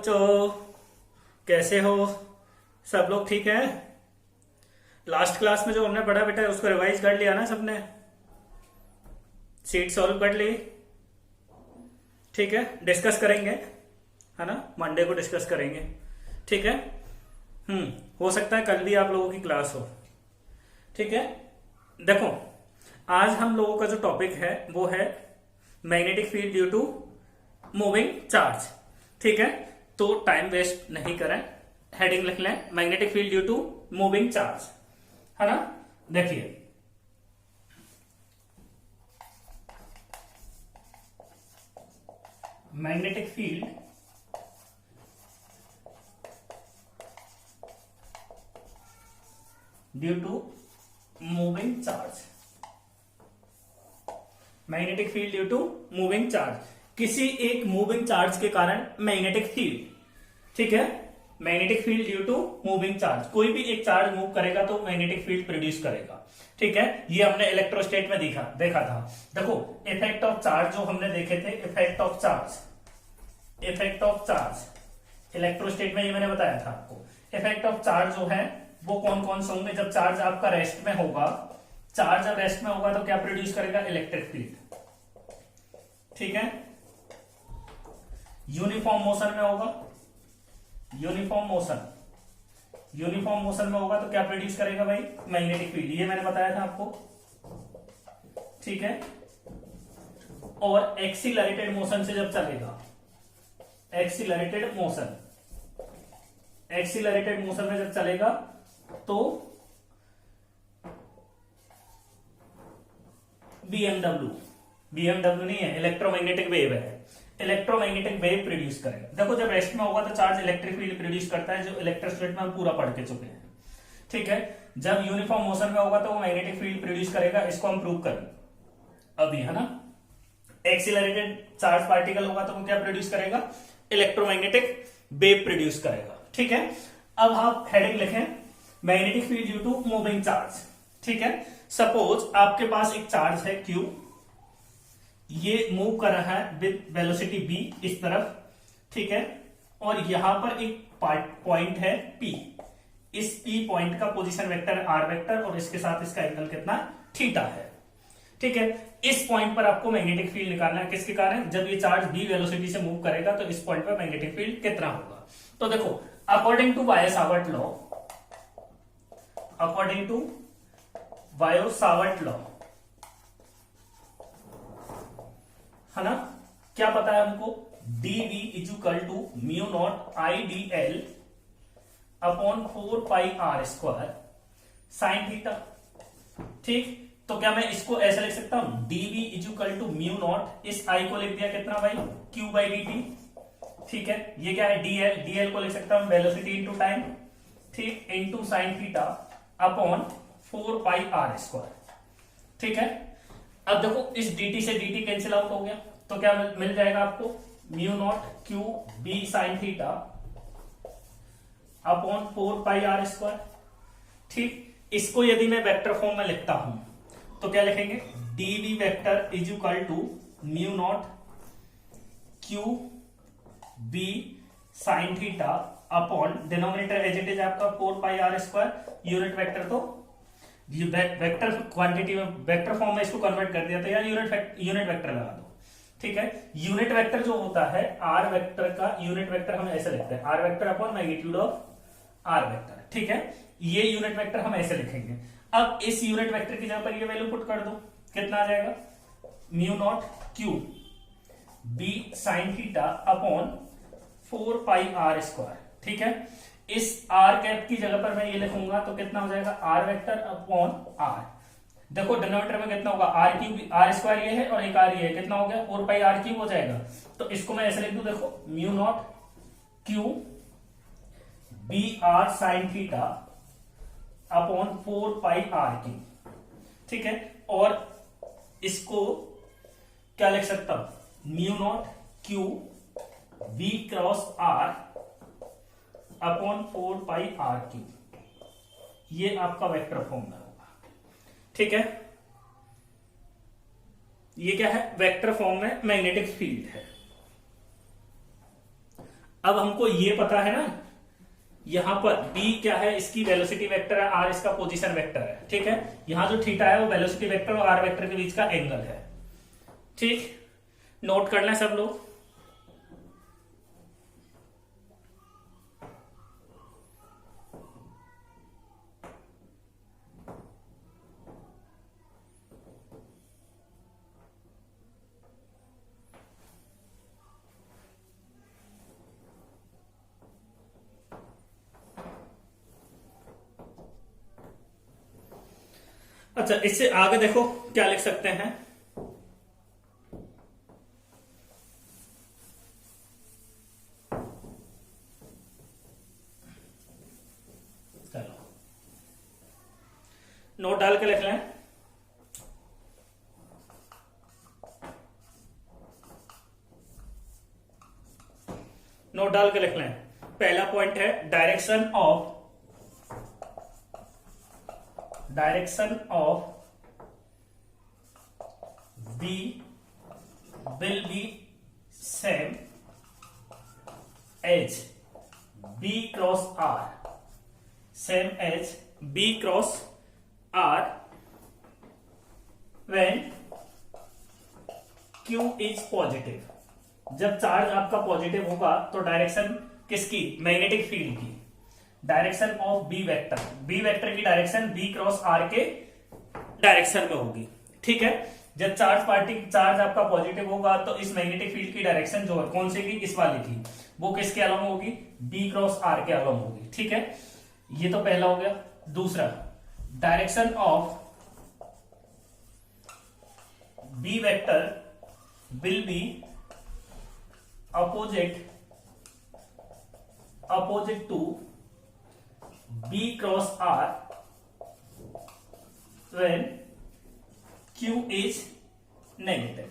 बच्चों, कैसे हो? सब लोग ठीक है? लास्ट क्लास में जो हमने पढ़ा बेटा उसको रिवाइज कर लिया ना सबने? शीट सॉल्व कर ली? ठीक है, डिस्कस करेंगे, है ना? मंडे को डिस्कस करेंगे, ठीक है। हो सकता है कल भी आप लोगों की क्लास हो, ठीक है। देखो, आज हम लोगों का जो टॉपिक है वो है magnetic field due to moving charge, ठीक है। तो टाइम वेस्ट नहीं करें, हेडिंग लिख लें magnetic field due to moving charge, है ना। देखिए, magnetic field due to moving charge, magnetic field due to moving charge, किसी एक मूविंग चार्ज के कारण मैग्नेटिक फील्ड, ठीक है। Magnetic field due to moving charge, कोई भी एक चार्ज मूव करेगा तो मैग्नेटिक फील्ड प्रोड्यूस करेगा, ठीक है। ये हमने इलेक्ट्रोस्टेट में देखा था। देखो, इफेक्ट ऑफ चार्ज जो हमने देखे थे, इफेक्ट ऑफ चार्ज इलेक्ट्रोस्टेट में, ये मैंने बताया था आपको। इफेक्ट ऑफ चार्ज जो है वो कौन कौन से होंगे? जब चार्ज आपका रेस्ट में होगा, चार्ज जब रेस्ट में होगा तो क्या प्रोड्यूस करेगा? इलेक्ट्रिक फील्ड, ठीक है। यूनिफॉर्म मोशन में होगा, यूनिफॉर्म मोशन में होगा तो क्या प्रोड्यूस करेगा भाई? मैग्नेटिक फील्ड, ये मैंने बताया था आपको, ठीक है। और एक्सीलरेटेड मोशन से जब चलेगा, एक्सीलरेटेड मोशन में जब चलेगा तो बीएमडब्ल्यू नहीं है, इलेक्ट्रोमैग्नेटिक वेव है, इलेक्ट्रोमैग्नेटिक वेव प्रोड्यूस करेगा। देखो, जब रेस्ट में होगा तो चार्ज इलेक्ट्रिक फील्ड प्रोड्यूस करता है, जो इलेक्ट्रोस्टेट में हम पूरा पढ़ के चुके हैं, ठीक है। जब यूनिफॉर्म मोशन में होगा तो वो मैग्नेटिक फील्ड प्रोड्यूस करेगा, इसको हम प्रूव करेंगे अभी, है ना। एक्सीलरेटेड चार्ज पार्टिकल होगा तो वो क्या प्रोड्यूस करेगा? इलेक्ट्रोमैग्नेटिक वेव प्रोड्यूस करेगा, ठीक है। अब आप हेडिंग लिखें magnetic field due to moving charge, ठीक है। सपोज आपके पास एक चार्ज है Q, ये मूव कर रहा है विद वेलोसिटी v इस तरफ, ठीक है। और यहां पर एक पॉइंट है P, इस P पॉइंट का पोजीशन वेक्टर R वेक्टर, और इसके साथ इसका एंगल कितना? थीटा है, ठीक है। इस पॉइंट पर आपको मैग्नेटिक फील्ड निकालना है, किसके कारण? जब ये चार्ज v वेलोसिटी से मूव करेगा तो इस पॉइंट पर मैग्नेटिक फील्ड कितना होगा? तो देखो, अकॉर्डिंग टू बायो-सावर्ट लॉ, है ना, क्या पता है हमको? dv equal to mu not I D L upon 4 pi R square sine theta, ठीक। तो क्या मैं इसको ऐसे लिख सकता हूं? dv equal to mu naught, इस आई को लिख दिया कितना भाई? q बाई डी टी, ठीक है। ये क्या है? dl को लिख सकता हूं वेलोसिटी इंटू टाइम, ठीक, into sine theta upon 4 pi R square, ठीक है। अब देखो, इस dt से dt कैंसिल आउट हो गया तो क्या मिल जाएगा आपको? Mu naught q b sine theta upon 4 pi R square, ठीक। इसको यदि मैं वेक्टर फॉर्म में लिखता हूं तो क्या लिखेंगे? dv vector is equal to mu naught q b sine theta upon, denominator as it is आपका 4 pi R square, unit vector तो वेक्टर क्वांटिटी में, वेक्टर फॉर्म में इसको कन्वर्ट कर दिया था, या यूनिट वेक्टर लगा दो, ठीक है। यूनिट वेक्टर जो होता है आर वेक्टर का, यूनिट वेक्टर हम ऐसे लिखते हैं, R vector upon magnitude of R vector, ठीक है। ये यूनिट वेक्टर हम ऐसे लिखेंगे। अब इस यूनिट वेक्टर की जगह पर ये वैल्यू पुट कर दो, कितना आ जाएगा? Mu naught Q B sine theta upon 4 pi R square, ठीक है। इस आर कैप की जगह पर मैं ये लिखूंगा तो कितना हो जाएगा? R vector upon R. देखो, डिनोमिनेटर में कितना होगा? आर क्यूब, आर स्क्वायर ये है और एक आर ये है, कितना हो गया? 4 पाई आर क्यूब हो जाएगा। तो इसको मैं ऐसे लिख दूं, देखो, mu naught Q B R sine theta upon 4 pi R cube, ठीक है। और इसको क्या लिख सकता हूं? Mu naught Q B cross R upon 4 pi R cube, ये आपका वेक्टर फॉर्म में होगा, ठीक है। ये क्या है? वेक्टर फॉर्म में मैग्नेटिक फील्ड है। अब हमको ये पता है ना, यहां पर b क्या है, इसकी वेलोसिटी वेक्टर है, r इसका पोजीशन वेक्टर है, ठीक है। यहां जो थीटा है वो वेलोसिटी वेक्टर और r वेक्टर के बीच का एंगल है, ठीक। नोट कर लें सब लोग। अच्छा, इससे आगे देखो क्या लिख सकते हैं। चलो नोट डाल के लिख लें। नोट डाल के लिख लें। पहला पॉइंट है direction of B will be same as B cross R, same as B cross R when Q is positive। जब चार्ज आपका पॉजिटिव होगा तो डायरेक्शन किसकी, मैग्नेटिक फील्ड की, direction of B vector, B vector की direction B cross R के direction में होगी, ठीक है। जब चार्ज आपका पॉजिटिव होगा तो इस मैग्नेटिक फील्ड की डायरेक्शन जो है कौन सी की, इस वाली की, वो किसके अलोंग होगी, बी क्रॉस आर के अलोंग होगी, ठीक है। ये तो पहला हो गया। दूसरा, direction of B vector will be opposite to B cross R when Q is negative।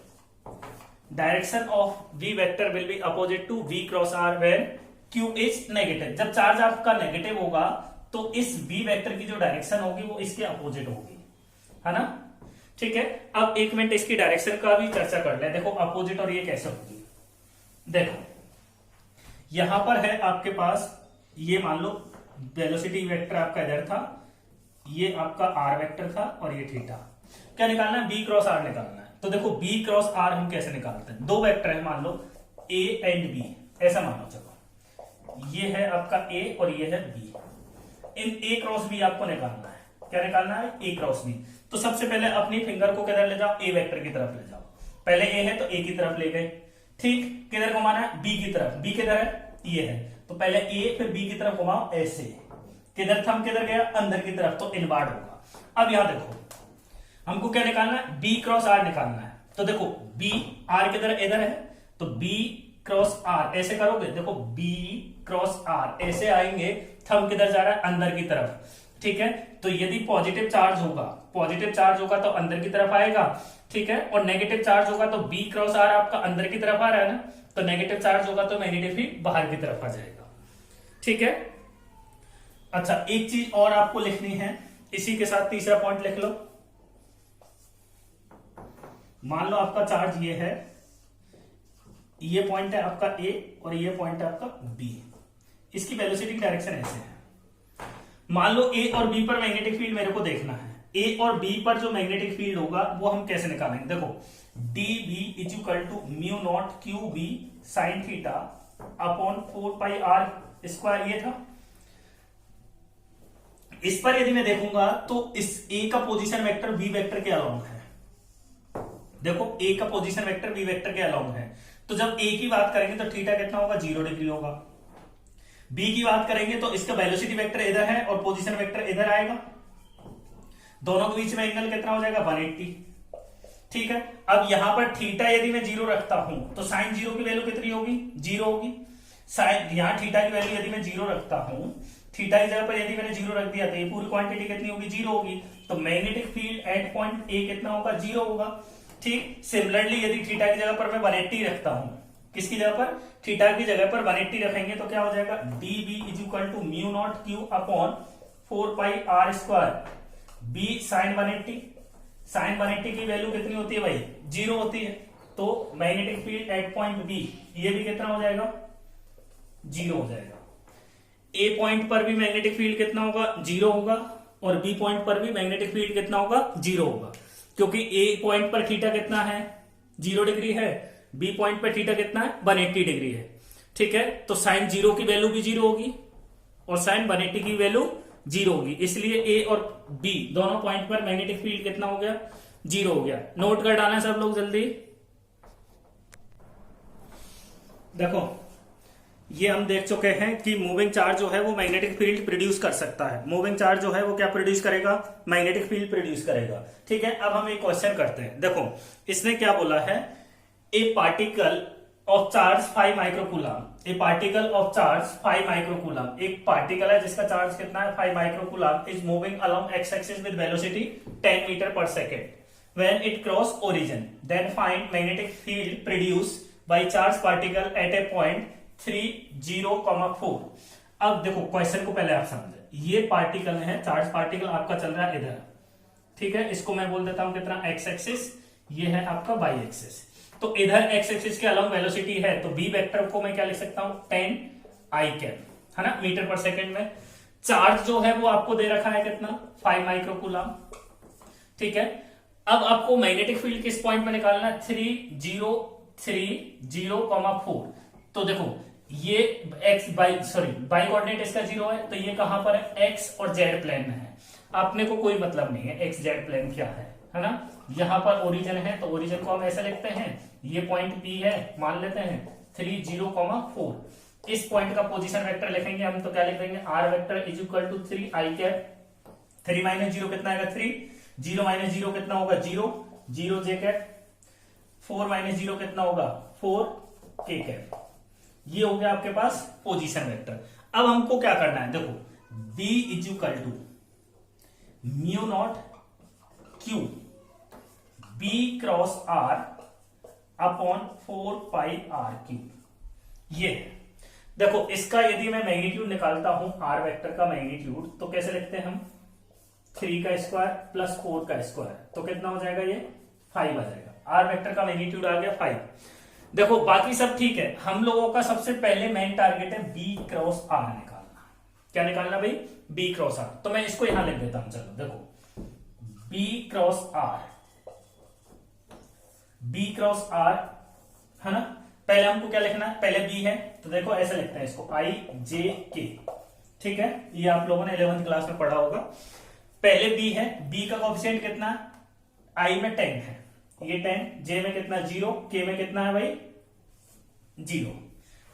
Direction of B vector will be opposite to B cross R when Q is negative। जब चार्ज आपका negative होगा तो इस B vector की जो direction होगी वो इसके अपोजिट होगी, है ना, ठीक है। अब एक मिनट इसकी डायरेक्शन का भी चर्चा कर ले। देखो अपोजिट और ये कैसे होगी। देखो यहां पर है आपके पास, ये मान लो वेलोसिटी वेक्टर आपका इधर था, ये आपका आर वेक्टर था और ये थीटा। क्या निकालना है, बी क्रॉस आर निकालना है। तो देखो बी क्रॉस आर हम कैसे निकालते हैं, दो वेक्टर है मान लो ए एंड बी, ऐसा मानो, चलो ये है आपका ए और ये है बी। इन ए क्रॉस बी आपको निकालना है। क्या निकालना है, ए क्रॉस बी। तो सबसे पहले अपनी फिंगर को किधर ले जाओ, ए वेक्टर की तरफ ले जाओ। पहले ए है तो ए की तरफ ले गए, ठीक। किधर घुमाना है, बी की तरफ। बी किधर है, ये है, तो पहले ए फिर बी की तरफ घुमाओ ऐसे। किधर थंब किधर गया, अंदर की तरफ, तो इनवर्ड होगा। अब यहां देखो हमको क्या निकालना है, बी क्रॉस आर निकालना है। तो देखो बी आर किधर, इधर है, तो बी क्रॉस आर ऐसे करोगे, देखो बी क्रॉस आर ऐसे आएंगे, थंब किधर जा रहा है, अंदर की तरफ, ठीक है। तो यदि पॉजिटिव चार्ज होगा तो अंदर की तरफ आएगा, ठीक है। और नेगेटिव चार्ज होगा तो बी क्रॉस आर आपका अंदर की तरफ आ रहा है ना, तो नेगेटिव चार्ज होगा तो मैग्नेटिक फील्ड बाहर की तरफ आ जाएगा, ठीक है। अच्छा एक चीज और आपको लिखनी है, इसी के साथ तीसरा पॉइंट लिख लो। मान लो आपका चार्ज ये है, ये पॉइंट है आपका ए और ये पॉइंट है आपका बी। इसकी वेलोसिटी की डायरेक्शन ऐसे है। मान लो ए और बी पर मैग्नेटिक फील्ड मेरे को देखना है। ए और बी पर जो मैग्नेटिक फील्ड होगा वो हम कैसे निकालेंगे, देखो D B is equal to mu naught Q B sine theta upon 4 pi R square, ये था। इस पर यदि मैं देखूंगा तो इस ए का पोजीशन वेक्टर बी वेक्टर के अलोंग है। देखो ए का पोजीशन वेक्टर बी वेक्टर के अलोंग है, तो जब ए की बात करेंगे तो थीटा कितना होगा, 0 डिग्री होगा। बी की बात करेंगे तो इसका वेलोसिटी वेक्टर इधर है और पोजीशन वेक्टर इधर आएगा, दोनों के बीच में एंगल कितना हो जाएगा, 180, ठीक है। अब यहां पर थीटा यदि मैं 0 रखता हूं तो साइन 0 की वैल्यू कितनी होगी, 0 होगी। साइन यहां थीटा की वैल्यू यदि मैं 0 रखता हूं, थीटा की जगह पर यदि मैंने 0 रख दिया तो ये पूरी क्वांटिटी कितनी होगी, 0 होगी। तो magnetic field at point A कितना होगा, 0 होगा, ठीक। सिमिलरली यदि थीटा की जगह पर मैं 180 रखता हूं, किसकी जगह पर, थीटा की जगह पर 180 रखेंगे तो क्या हो जाएगा, D B is equal to mu naught Q upon 4 pi R square B sine 180। Sine 180 की वैल्यू कितनी होती है भाई, 0 होती है। तो magnetic field at point B, ये भी कितना हो जाएगा, जीरो हो जाएगा। ए पॉइंट पर भी मैग्नेटिक फील्ड कितना होगा, जीरो होगा, और बी पॉइंट पर भी मैग्नेटिक फील्ड कितना होगा, जीरो होगा, क्योंकि ए पॉइंट पर थीटा कितना है, 0 डिग्री है, बी पॉइंट पर थीटा कितना है, 180 डिग्री है। ठीक है, तो साइन जीरो की वैल्यू भी जीरो होगी और साइन 180 की वैल्यू जीरो होगी, इसलिए ए और बी दोनों पॉइंट पर मैग्नेटिक फील्ड कितना हो गया, जीरो हो गया। नोट कर डालें सब लोग जल्दी। देखो ये हम देख चुके हैं कि मूविंग चार्ज जो है वो मैग्नेटिक फील्ड प्रोड्यूस कर सकता है। मूविंग चार्ज जो है वो क्या प्रोड्यूस करेगा, मैग्नेटिक फील्ड प्रोड्यूस करेगा। ठीक है, अब हम एक क्वेश्चन करते हैं। देखो इसने क्या बोला है, a particle of charge 5 microcoulomb, a particle of charge 5 microcoulomb, एक पार्टिकल है जिसका चार्ज कितना है, 5 microcoulomb, is moving along X axis with velocity 10 metre per second, when it cross origin, then find magnetic field produce by charge particle at a point 3, 0,4। अब देखो question को पहले आप समझे, ये पार्टिकल है, चार्ज पार्टिकल आपका चल रहा है इधर। ठीक है, इसको मैं बोल देता हूं कितना, एक्स एक्सिस, ये है आपका वाई एक्सिस। तो इधर एक्स एक्सिस के अलोंग वेलोसिटी है, तो बी वेक्टर को मैं क्या लिख सकता हूं, 10 आई कैप, है ना, मीटर पर सेकेंड में। चार्ज जो है वो आपको दे रखा है कितना, 5 माइक्रोकूलम। ठीक है, अब आपको मैग्नेटिक फील्ड किस पॉइंट में निकालना है, 3,0,3,0,4। तो देखो ये एक्स बाई बाई कोऑर्डिनेट इसका 0 है, तो ये कहां पर है, एक्स और जेड प्लेन में है। अपने को कोई मतलब नहीं है एक्स जेड प्लेन क्या है ना। यहां पर ओरिजिन है, तो ओरिजिन को हम ऐसे लिखते हैं, ये पॉइंट पी है, मान लेते हैं 3,0,4। इस पॉइंट का पोजीशन वेक्टर लिखेंगे हम, तो क्या लिख देंगे, R vector is equal to 3 I cap, 3 minus 0 कितना आएगा, 3, 0 माइनस 0 कितना होगा, 0, 0 जे कैप, 4 माइनस 0 कितना होगा, 4 के कैप। ये हो गया आपके पास पोजीशन वेक्टर। अब हमको क्या करना है, देखो B is equal to mu naught Q B cross R upon 4 pi R cube. ये देखो इसका यदि मैं मैग्नीट्यूड निकालता हूं, R वेक्टर का मैग्नीट्यूड, तो कैसे लिखते हैं हम, 3 का स्क्वायर प्लस 4 का स्क्वायर, तो कितना हो जाएगा, ये 5 आ जाएगा। R वेक्टर का मैग्नीट्यूड आ गया 5। देखो बाकी सब ठीक है, हम लोगों का सबसे पहले मेन टारगेट है बी क्रॉस आर निकालना। क्या निकालना भाई, बी क्रॉस आर। तो मैं इसको यहां लिख देता हूं, चलो देखो B cross R, B cross R, है ना। पहले हमको क्या लिखना है, पहले बी है, तो देखो ऐसे लिखते हैं इसको, आई जे के। ठीक है, ये आप लोगों ने 11th क्लास में पढ़ा होगा। पहले बी है, बी का कोएफिशिएंट कितना है, आई में 10 है, ये 10, जे में कितना 0, के में कितना है भाई 0।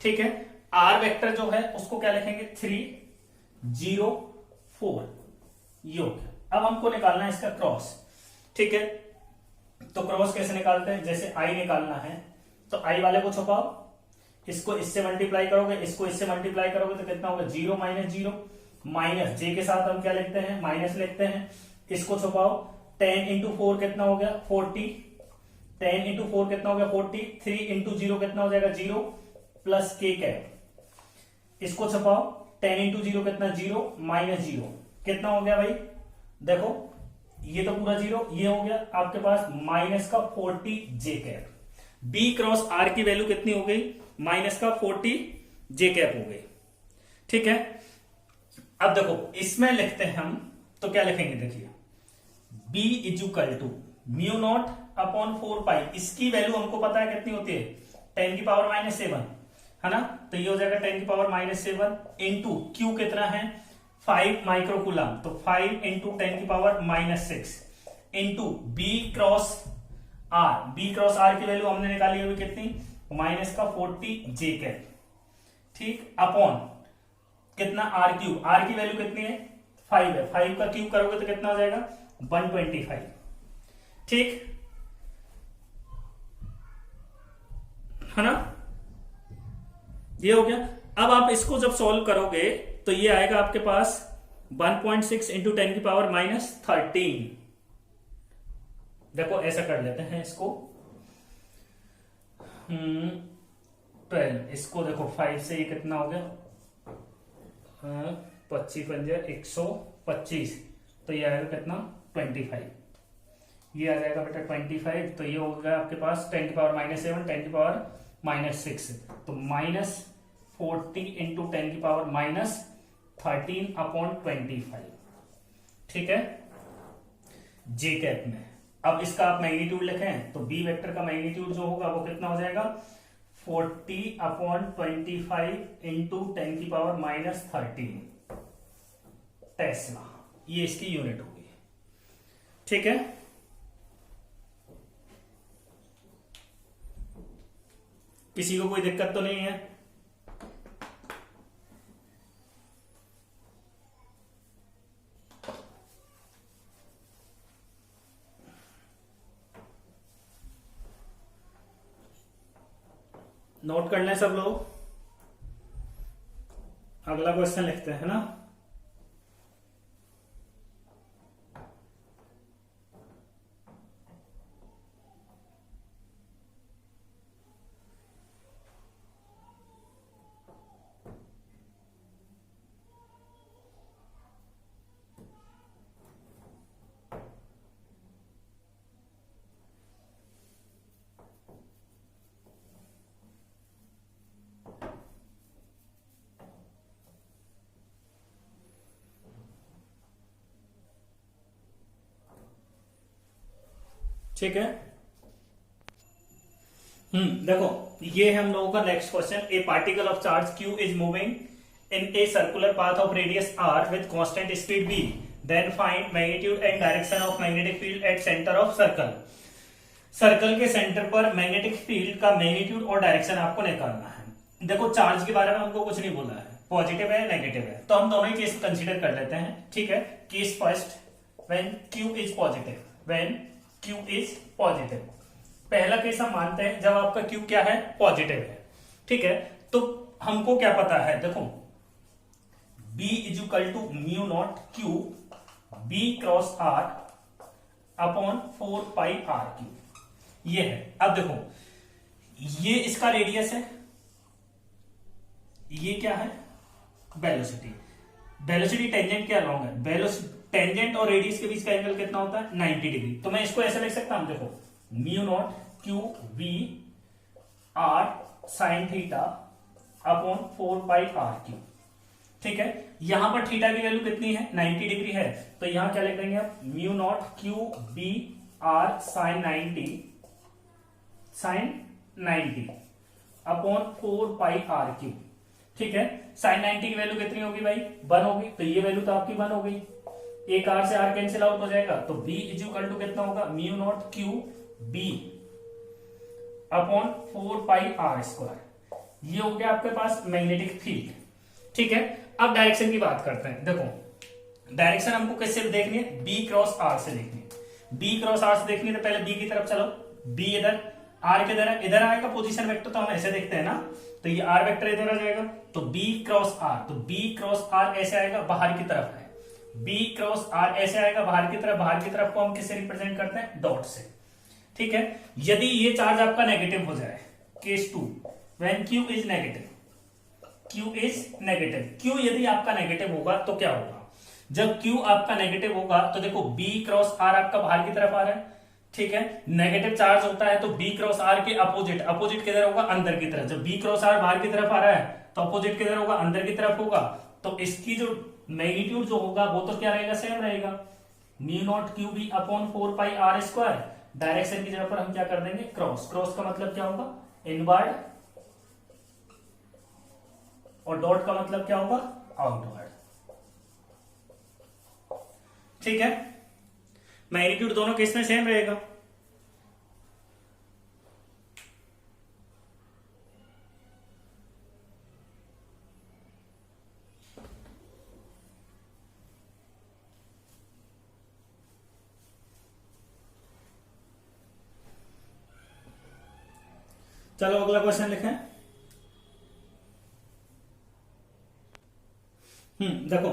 ठीक है, आर वेक्टर जो है उसको क्या लिखेंगे, 3, 0, 4 योग। अब हमको निकालना है इसका क्रॉस। ठीक है, तो क्रॉस कैसे निकालते हैं, जैसे आई निकालना है तो आई वाले को छुपाओ, इसको इससे मल्टीप्लाई करोगे, इसको इससे मल्टीप्लाई करोगे तो कितना होगा, 0 माइनस 0, माइनस जे के साथ हम क्या लिखते हैं, माइनस लिखते हैं, इसको छुपाओ, 10 इंटू 4 कितना हो गया, 40, 10 इंटू 4 कितना हो गया, 40, 3 इंटू 0 कितना हो जाएगा, 0 प्लस के कैप, इसको छुपाओ, 10 इंटू 0 कितना, 0 माइनस 0 कितना हो गया भाई, देखो ये तो पूरा 0, ये हो गया आपके पास माइनस का 40 J cap. B cross R की वैल्यू कितनी हो गई, माइनस का 40 जे कैप हो गई। ठीक है, अब देखो इसमें लिखते हैं हम, तो क्या लिखेंगे, देखिए B is equal to mu naught upon 4 pi, इसकी वैल्यू हमको पता है कितनी होती है, 10 की पावर -7, है ना। तो ये हो जाएगा 10 की पावर -7 इंटू क्यू कितना है, 5 माइक्रोकूलम, तो 5 इंटू 10 की power -6 into B cross R. B cross R की वैल्यू हमने निकाली हुई कितनी, माइनस का 40 जे कैप। ठीक, अपॉन कितना आर क्यूब, आर की वैल्यू कितनी है 5 है, 5 का क्यूब करोगे तो कितना हो जाएगा 125। ठीक है ना, ये हो गया। अब आप इसको जब सॉल्व करोगे तो ये आएगा आपके पास 1.6 इंटू 10 की पावर -13। देखो ऐसा कर लेते हैं इसको, 12, इसको देखो 5 से ये कितना हो गया, 25 125, तो ये आएगा कितना 25, ये आ जाएगा बेटा 25। तो ये हो गया आपके पास 10 की पावर -7, 10 की पावर -6, तो 40 इंटू 10⁻⁻13/25। ठीक है, जे कैप में। अब इसका आप मैग्नीट्यूड लिखें तो बी वेक्टर का मैग्नीट्यूड जो होगा वो कितना हो जाएगा, 40/25 इंटू 10⁻⁻13 टेस्ला, ये इसकी यूनिट होगी। ठीक है, किसी को कोई दिक्कत तो नहीं है? नोट कर लें सब लोग, अगला क्वेश्चन लिखते हैं ना। ठीक है, देखो ये है हम लोगों का next question. A particle of charge q is moving in a circular path of radius r with constant speed v, then find magnitude and direction of magnetic field at centre of circle. Circle के centre पर magnetic field का magnitude और direction आपको निकालना है। देखो charge के बारे में हमको कुछ नहीं बोला है, पॉजिटिव है नेगेटिव है, तो हम दोनों ही केस कंसीडर कर लेते हैं। ठीक है, case first, when q is positive, when q is positive. पहला केस हम मानते हैं जब आपका q क्या है, पॉजिटिव है। ठीक है, तो हमको क्या पता है, देखो b is equal to mu naught q b cross r upon 4πr3, ये है। अब देखो ये इसका रेडियस है, ये क्या है, वेलोसिटी। वेलोसिटी टेंजेंट के अलोंग है, वेलोसिटी टेंजेंट और रेडियस के बीच का एंगल कितना होता है, 90 डिग्री। तो मैं इसको ऐसे लिख सकता हूं, देखो mu naught Q V R sine theta upon 4πr3। ठीक है, यहां पर थीटा की वैल्यू कितनी है, 90 डिग्री है, तो यहां क्या लिख देंगे आप, mu naught Q B R sine 90 upon 4πr3। ठीक है, साइन 90 की वैल्यू कितनी होगी भाई, 1 होगी, तो ये वैल्यू तो आपकी 1 हो गई। एक आर से आर कैंसिल आउट हो जाएगा, तो b इज इक्वल टू कितना होगा, mu naught Q B upon 4πr²। ये हो गया आपके पास मैग्नेटिक फील्ड। ठीक है, अब डायरेक्शन की बात करते हैं। देखो डायरेक्शन हमको किससे देखनी है, b क्रॉस r से देखनी है। b क्रॉस r से देखनी है तो पहले b की तरफ चलो, b इधर, r किधर है, इधर आएगा पोजीशन वेक्टर, तो हम ऐसे देखते हैं ना, तो ये r वेक्टर इधर आ जाएगा, तो b क्रॉस r, तो b क्रॉस r ऐसे आएगा, बाहर की तरफ है। b क्रॉस r ऐसे आएगा बाहर की तरफ, बाहर की तरफ को हम किससे रिप्रेजेंट करते हैं, डॉट से। ठीक है, यदि ये चार्ज आपका नेगेटिव हो जाए, case 2, when q is negative, q is negative, q यदि आपका नेगेटिव होगा तो क्या होगा, जब q आपका नेगेटिव होगा तो देखो b क्रॉस r आपका बाहर की तरफ आ रहा है। ठीक है, नेगेटिव चार्ज होता है तो b क्रॉस r के अपोजिट, अपोजिट किधर होगा, अंदर की तरफ। जब b क्रॉस r बाहर की तरफ आ रहा है तो अपोजिट किधर होगा, अंदर की तरफ होगा। तो इसकी जो मैग्नीट्यूड जो होगा वो तो क्या रहेगा, सेम रहेगा, mu naught Q B upon 4πr²। Direction की जगह पर हम क्या कर देंगे, क्रॉस। क्रॉस का मतलब क्या होगा, इनवर्ड, और डॉट का मतलब क्या होगा, आउटवर्ड। ठीक है, मैग्नीट्यूड दोनों केस में सेम रहेगा। चलो अगला क्वेश्चन लिखें। देखो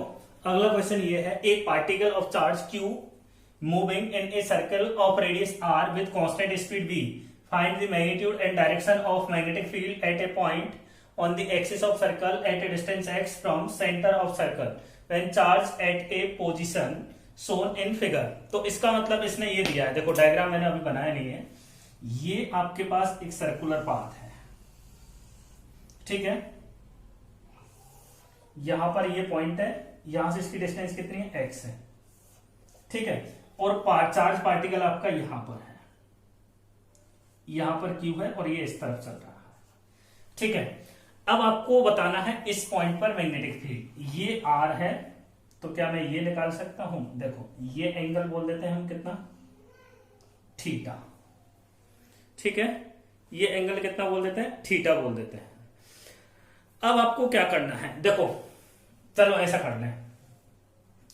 अगला क्वेश्चन ये है, एक particle of charge q moving in a circle of radius r with constant speed v, find the magnitude and direction of magnetic field eight a point on the axis of circle eight A distance x from centre of circle when charge at A position shown in figure. तो इसका मतलब इसने ये दिया है, देखो diagram मैंने अभी बनाया नहीं है, ये आपके पास एक सर्कुलर पाथ है। ठीक है, यहां पर ये पॉइंट है, यहां से इसकी डिस्टेंस कितनी है, x है, ठीक है। और चार्ज पार्टिकल आपका यहां पर है, यहां पर q है और ये इस तरफ चल रहा है, ठीक है। अब आपको बताना है इस पॉइंट पर मैग्नेटिक फील्ड, ये r है, तो क्या मैं ये निकाल सकता हूं, देखो ये एंगल बोल देते हैं हम कितना, थीटा, ठीक है। ये एंगल कितना बोल देते हैं, थीटा बोल देते हैं। अब आपको क्या करना है, देखो चलो ऐसा करना है,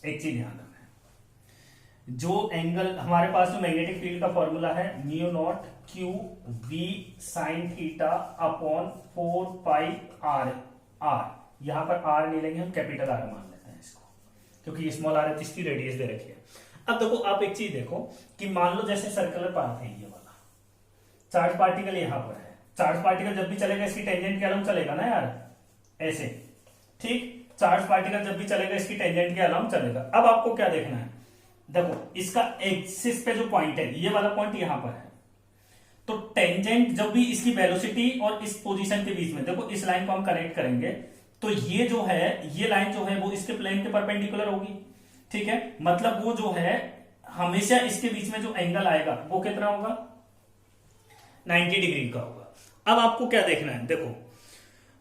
एक चीज ध्यान रखना है, जो एंगल हमारे पास जो मैग्नेटिक फील्ड का फॉर्मूला है mu naught Q V sine theta upon 4 pi R, यहां पर आर नहीं लेंगे हम, कैपिटल आर मान लेते हैं इसको, क्योंकि स्मॉल आर है, इसकी रेडियस दे रखी है। अब देखो आप एक चीज देखो कि मान लो जैसे सर्कुलर पाथ है ये वाला, चार्ज पार्टिकल यहां पर है, चार्ज पार्टिकल जब भी चलेगा इसकी टेंजेंट के अलावा चलेगा ना यार, ऐसे, ठीक। चार्ज पार्टिकल जब भी चलेगा इसकी टेंजेंट के अलावा चलेगा। अब आपको क्या देखना है, देखो इसका एक्सिस पे जो पॉइंट है, ये वाला पॉइंट यहां पर है, तो टेंजेंट जब भी इसकी वेलोसिटी और इस पोजीशन के बीच में, देखो इस लाइन को हम कनेक्ट करेंगे, तो ये जो है, ये लाइन जो है वो इसके प्लेन के परपेंडिकुलर होगी, ठीक है। मतलब वो जो है हमेशा इसके बीच में जो एंगल आएगा वो कितना होगा, 90 डिग्री का होगा। अब आपको क्या देखना है, देखो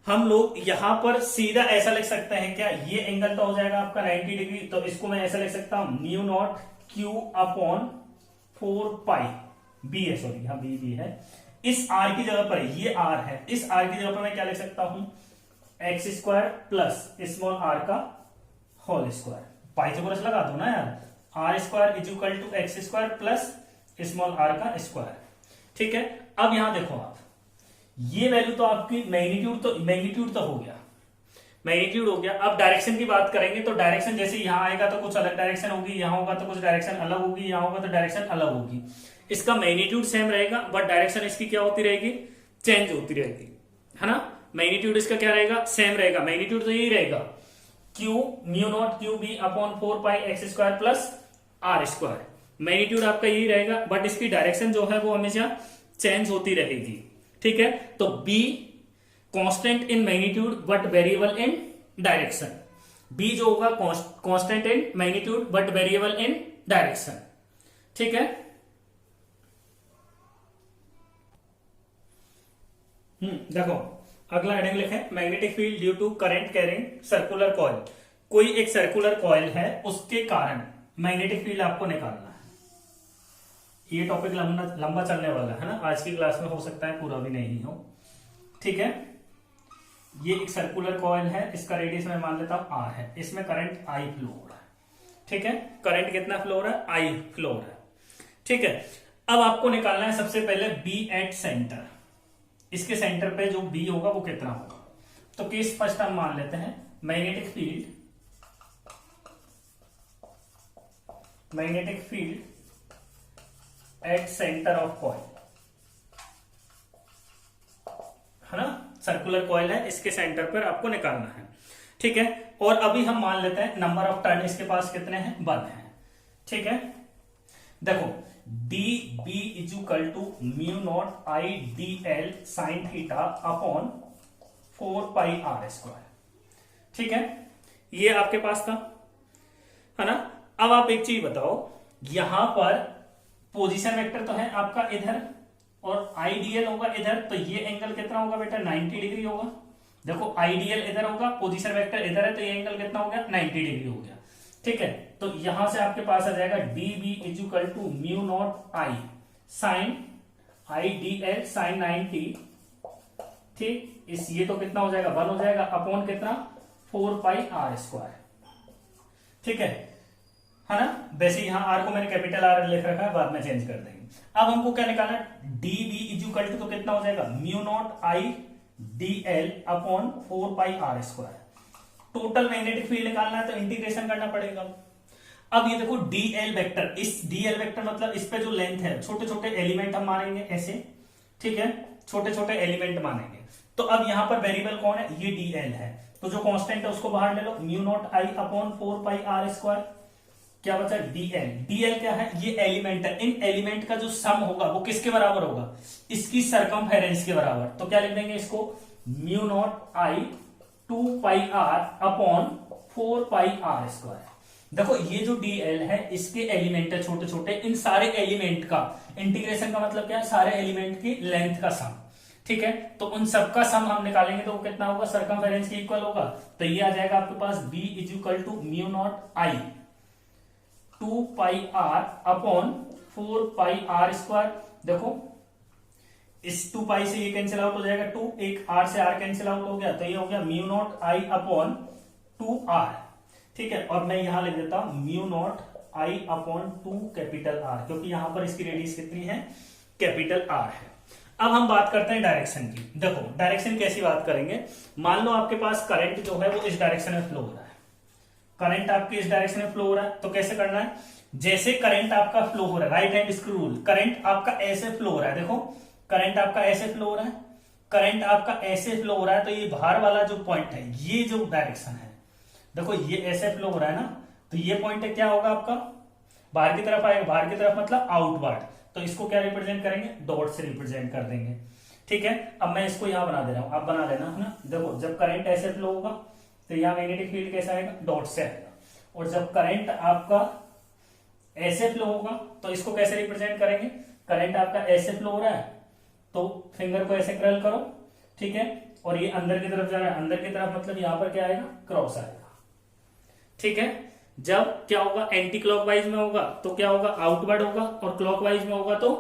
हम लोग यहां पर सीधा ऐसा लिख सकते हैं क्या, ये एंगल तो हो जाएगा आपका 90 डिग्री, तो इसको मैं ऐसा लिख सकता हूं म्यू नॉट क्यू अपॉन 4 पाई बी है, सॉरी हाँ बी है, इस आर की जगह पर ये आर है, इस आर की जगह पर मैं क्या लिख सकता हूं, X square plus small R का होल स्क्वायर, पाइथागोरस लगा दो ना यार, R square is equal to X square plus small R का स्क्वायर, ठीक है। अब यहां देखो आप, ये वैल्यू तो आपकी मैग्नीट्यूड तो हो गया, मैग्नीट्यूड हो गया। अब डायरेक्शन की बात करेंगे, तो डायरेक्शन जैसे यहां आएगा तो कुछ अलग डायरेक्शन होगी, यहां होगा तो कुछ डायरेक्शन अलग होगी, यहां होगा तो डायरेक्शन अलग होगी। इसका मैग्नीट्यूड सेम रहेगा, बट डायरेक्शन इसकी क्या होती रहेगी, चेंज होती रहेगी, है ना। मैग्नीट्यूड इसका क्या रहेगा, सेम रहेगा, मैग्नीट्यूड तो यही रहेगा, Q mu naught Q B upon 4 pi X square plus R square, magnitude आपका यही रहेगा, बट इसकी डायरेक्शन जो है वो हमेशा चेंज होती रहेगी, ठीक है। तो B constant in magnitude but variable in direction, B जो होगा constant in magnitude but variable in direction, ठीक है। देखो अगला हेडिंग लिखे, magnetic field due to current carrying circular coil, कोई एक सर्कुलर कॉइल है उसके कारण मैग्नेटिक फील्ड आपको निकालना है। ये टॉपिक लंबा चलने वाला है ना, आज की क्लास में हो सकता है पूरा भी नहीं हो, ठीक है। ये एक सर्कुलर कॉइल है, इसका रेडियस मैं मान लेता हूं आर है, इसमें करंट आई फ्लो हो रहा है, ठीक है। करंट कितना फ्लो हो रहा है, आई फ्लो हो रहा है, ठीक है। अब आपको निकालना है सबसे पहले बी एट सेंटर, इसके सेंटर पे जो बी होगा वो कितना होगा। तो केस फर्स्ट हम मान लेते हैं magnetic field at centre of coil, है ना, सर्कुलर कॉइल है, इसके सेंटर पर आपको निकालना है, ठीक है। और अभी हम मान लेते हैं नंबर ऑफ टर्न इसके पास कितने हैं, 1 है, ठीक है। देखो D B is equal to mu not I D L sine theta upon 4 pi R square, ठीक है। ये आपके पास था, है ना। अब आप एक चीज बताओ, यहां पर पोजीशन वेक्टर तो है आपका इधर और आईडीएल होगा इधर, तो ये एंगल कितना होगा बेटा, 90 डिग्री होगा। देखो आईडीएल इधर होगा, पोजीशन वेक्टर इधर है, तो ये एंगल कितना हो गया, 90 डिग्री हो गया, ठीक है। तो यहां से आपके पास आ जाएगा D B is equal to mu not I sine I D L sine 90, ठीक। इस ये तो कितना हो जाएगा, 1 हो जाएगा अपॉन कितना, 4 पाई आर स्क्वायर, ठीक है ना। वैसे यहां आर को मैंने कैपिटल आर लिख रखा है, बाद में चेंज कर देंगे। अब हमको क्या निकालना, D B is equal to तो कितना हो जाएगा, mu not I D L upon 4 pi R square. Total magnetic field निकालना है तो इंटीग्रेशन करना पड़ेगा। अब ये देखो डीएल वेक्टर, इस डीएल वेक्टर मतलब इस पे जो लेंथ है, छोटे छोटे एलिमेंट हम मानेंगे ऐसे, ठीक है, छोटे छोटे एलिमेंट मानेंगे। तो अब यहां पर वेरिएबल कौन है, ये डीएल है, तो जो कांस्टेंट है उसको बाहर ले लो, mu not I upon 4 pi R square, क्या बचा डीएल। डीएल क्या है, ये एलिमेंट है, इन एलिमेंट का जो सम होगा वो किसके बराबर होगा, इसकी सरकमफेरेंस के बराबर। तो क्या लिख देंगे इसको, mu naught I 2πr upon 4πr²। देखो ये जो dl है इसके एलिमेंट है छोटे छोटे, इन सारे एलिमेंट का इंटीग्रेशन का मतलब क्या है, सारे एलिमेंट की लेंथ का सम। ठीक है, तो उन सबका सम हम निकालेंगे तो वो कितना होगा, सरकमफेरेंस के इक्वल होगा। तो ये आ जाएगा आपके पास b is equal to mu not I 2πr upon 4πr²। देखो इस 2π से ये कैंसिल आउट हो जाएगा, 2 एक r से r कैंसिल आउट हो गया, तो ये हो गया mu naught I upon 2r। ठीक है, और मैं यहां लिख देता हूं mu not I upon 2 capital R, क्योंकि यहां पर इसकी रेडियस कितनी है, कैपिटल R है। अब हम बात करते हैं डायरेक्शन की। देखो डायरेक्शन कैसी बात करेंगे, मान लो आपके पास करंट जो है वो इस डायरेक्शन में फ्लो हो रहा है, करंट आपके इस डायरेक्शन में फ्लो हो रहा है, तो कैसे करना है, जैसे करंट आपका फ्लो हो रहा है, right hand screw rule, current आपका ऐसे फ्लो हो रहा है, देखो करंट आपका ऐसे फ्लो हो रहा है, करंट आपका ऐसे फ्लो हो रहा है, तो ये बाहर वाला जो पॉइंट है, ये जो डायरेक्शन है, देखो ये ऐसे फ्लो हो रहा है ना, तो ये पॉइंट क्या होगा आपका, बाहर की तरफ आएगा, बाहर की तरफ मतलब आउटवर्ड, तो इसको क्या रिप्रेजेंट करेंगे, डॉट से रिप्रेजेंट कर देंगे। ठीक है, अब मैं इसको यहां बना दे रहा हूं, आप बना लेना है ना। देखो जब करंट ऐसे फ्लो होगा तो यहाँ मैग्नेटिक फील्ड कैसा आएगा, डॉट से आएगा, और जब करंट आपका ऐसे फ्लो होगा तो इसको कैसे रिप्रेजेंट करेंगे, करंट आपका ऐसे फ्लो हो रहा है तो फिंगर को ऐसे कर्ल करो, ठीक है, और ये अंदर की तरफ जा रहा है, अंदर की तरफ मतलब यहां पर क्या आएगा, क्रॉस आएगा। ठीक है, जब क्या होगा, एंटी क्लॉकवाइज में होगा तो क्या होगा, आउटवर्ड होगा, और क्लॉकवाइज में होगा तो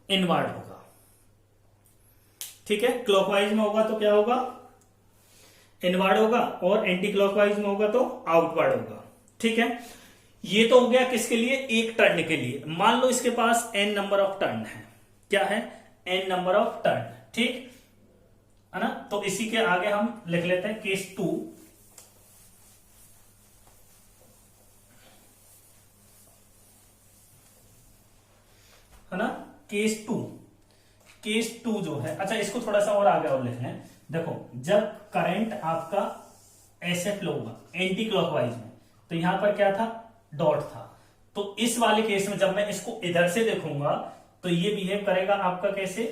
इनवर्ड होगा। ठीक है, क्लॉकवाइज में होगा तो क्या होगा, इनवर्ड होगा, और एंटी क्लॉकवाइज में होगा तो आउटवर्ड होगा। ठीक है, ये तो हो गया किसके लिए, एक टर्न के लिए। मान लो इसके पास n नंबर ऑफ टर्न है, क्या है, n नंबर ऑफ टर्न। ठीक है ना, तो इसी के आगे हम लिख लेते हैं केस 2। है ना, केस 2, केस 2 जो है, अच्छा इसको थोड़ा सा और आगे और लिख लें। देखो जब करंट आपका ऐसे फ्लो होगा एंटी क्लॉकवाइज में, तो यहां पर क्या था, डॉट था, तो इस वाले केस में जब मैं इसको इधर से देखूंगा तो ये बिहेव करेगा आपका कैसे,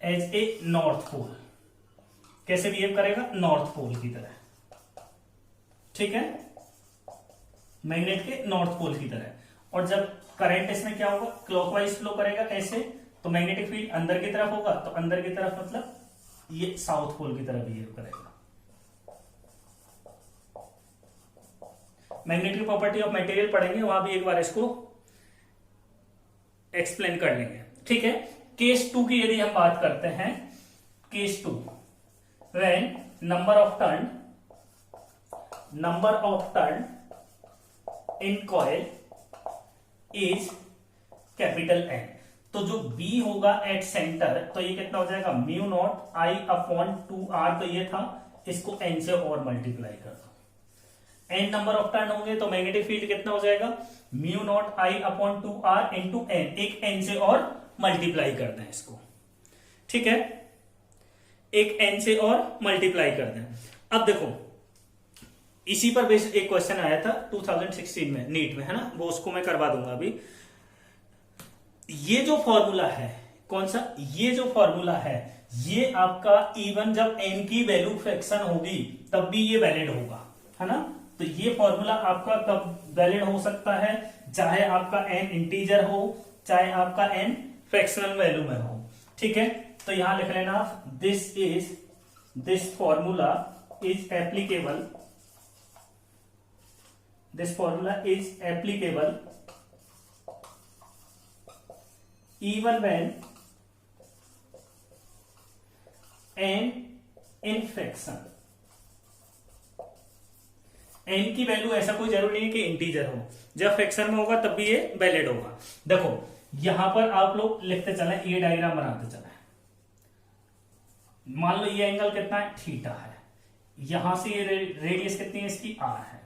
एज ए नॉर्थ पोल। कैसे बिहेव करेगा, नॉर्थ पोल की तरह। ठीक है, मैग्नेट के नॉर्थ पोल की तरह। और जब करंट इसमें क्या होगा, क्लॉकवाइज फ्लो करेगा ऐसे, तो मैग्नेटिक फील्ड अंदर की तरफ होगा, तो अंदर की तरफ मतलब ये साउथ पोल की तरफ बिहेव करेगा। मैग्नेटिक प्रॉपर्टी ऑफ मटेरियल पढ़ेंगे, वहां भी एक बार इसको एक्सप्लेन कर लेंगे। ठीक है, केस 2 की यदि हम बात करते हैं, case 2 when number of turn in coil is capital N, तो जो B होगा एट सेंटर, तो ये कितना हो जाएगा, mu not I upon 2r, तो ये था, इसको n से और मल्टीप्लाई कर दो, n नंबर ऑफ टर्न होंगे तो मैग्नेटिक फील्ड कितना हो जाएगा, mu not I upon 2r into n, एक n से और मल्टीप्लाई कर दें इसको। ठीक है, एक n से और मल्टीप्लाई कर दें। अब देखो इसी पर बेस्ड एक क्वेश्चन आया था 2016 में नीट में, है ना, वो उसको मैं करवा दूंगा अभी। ये जो फॉर्मूला है, कौन सा, ये जो फॉर्मूला है, ये आपका इवन जब n की वैल्यू फ्रैक्शन होगी तब भी ये वैलिड होगा, है ना। तो ये फॉर्मूला आपका कब वैलिड हो सकता है, चाहे आपका n इंटीजर हो, चाहे आपका n फ्रैक्शनल वैल्यू में हो। ठीक है, तो यहां लिख लेना, this formula is applicable, even when n in fraction। n की वैल्यू ऐसा कोई जरूरी नहीं कि इंटीजर हो, जब फ्रैक्शन में होगा तब भी ये वैलिड होगा। देखो यहां पर आप लोग लिखते चले, ये डायग्राम बनाते चले, मान लो ये एंगल कितना है, थीटा है, यहां से ये रेडियस कितनी है इसकी, r है।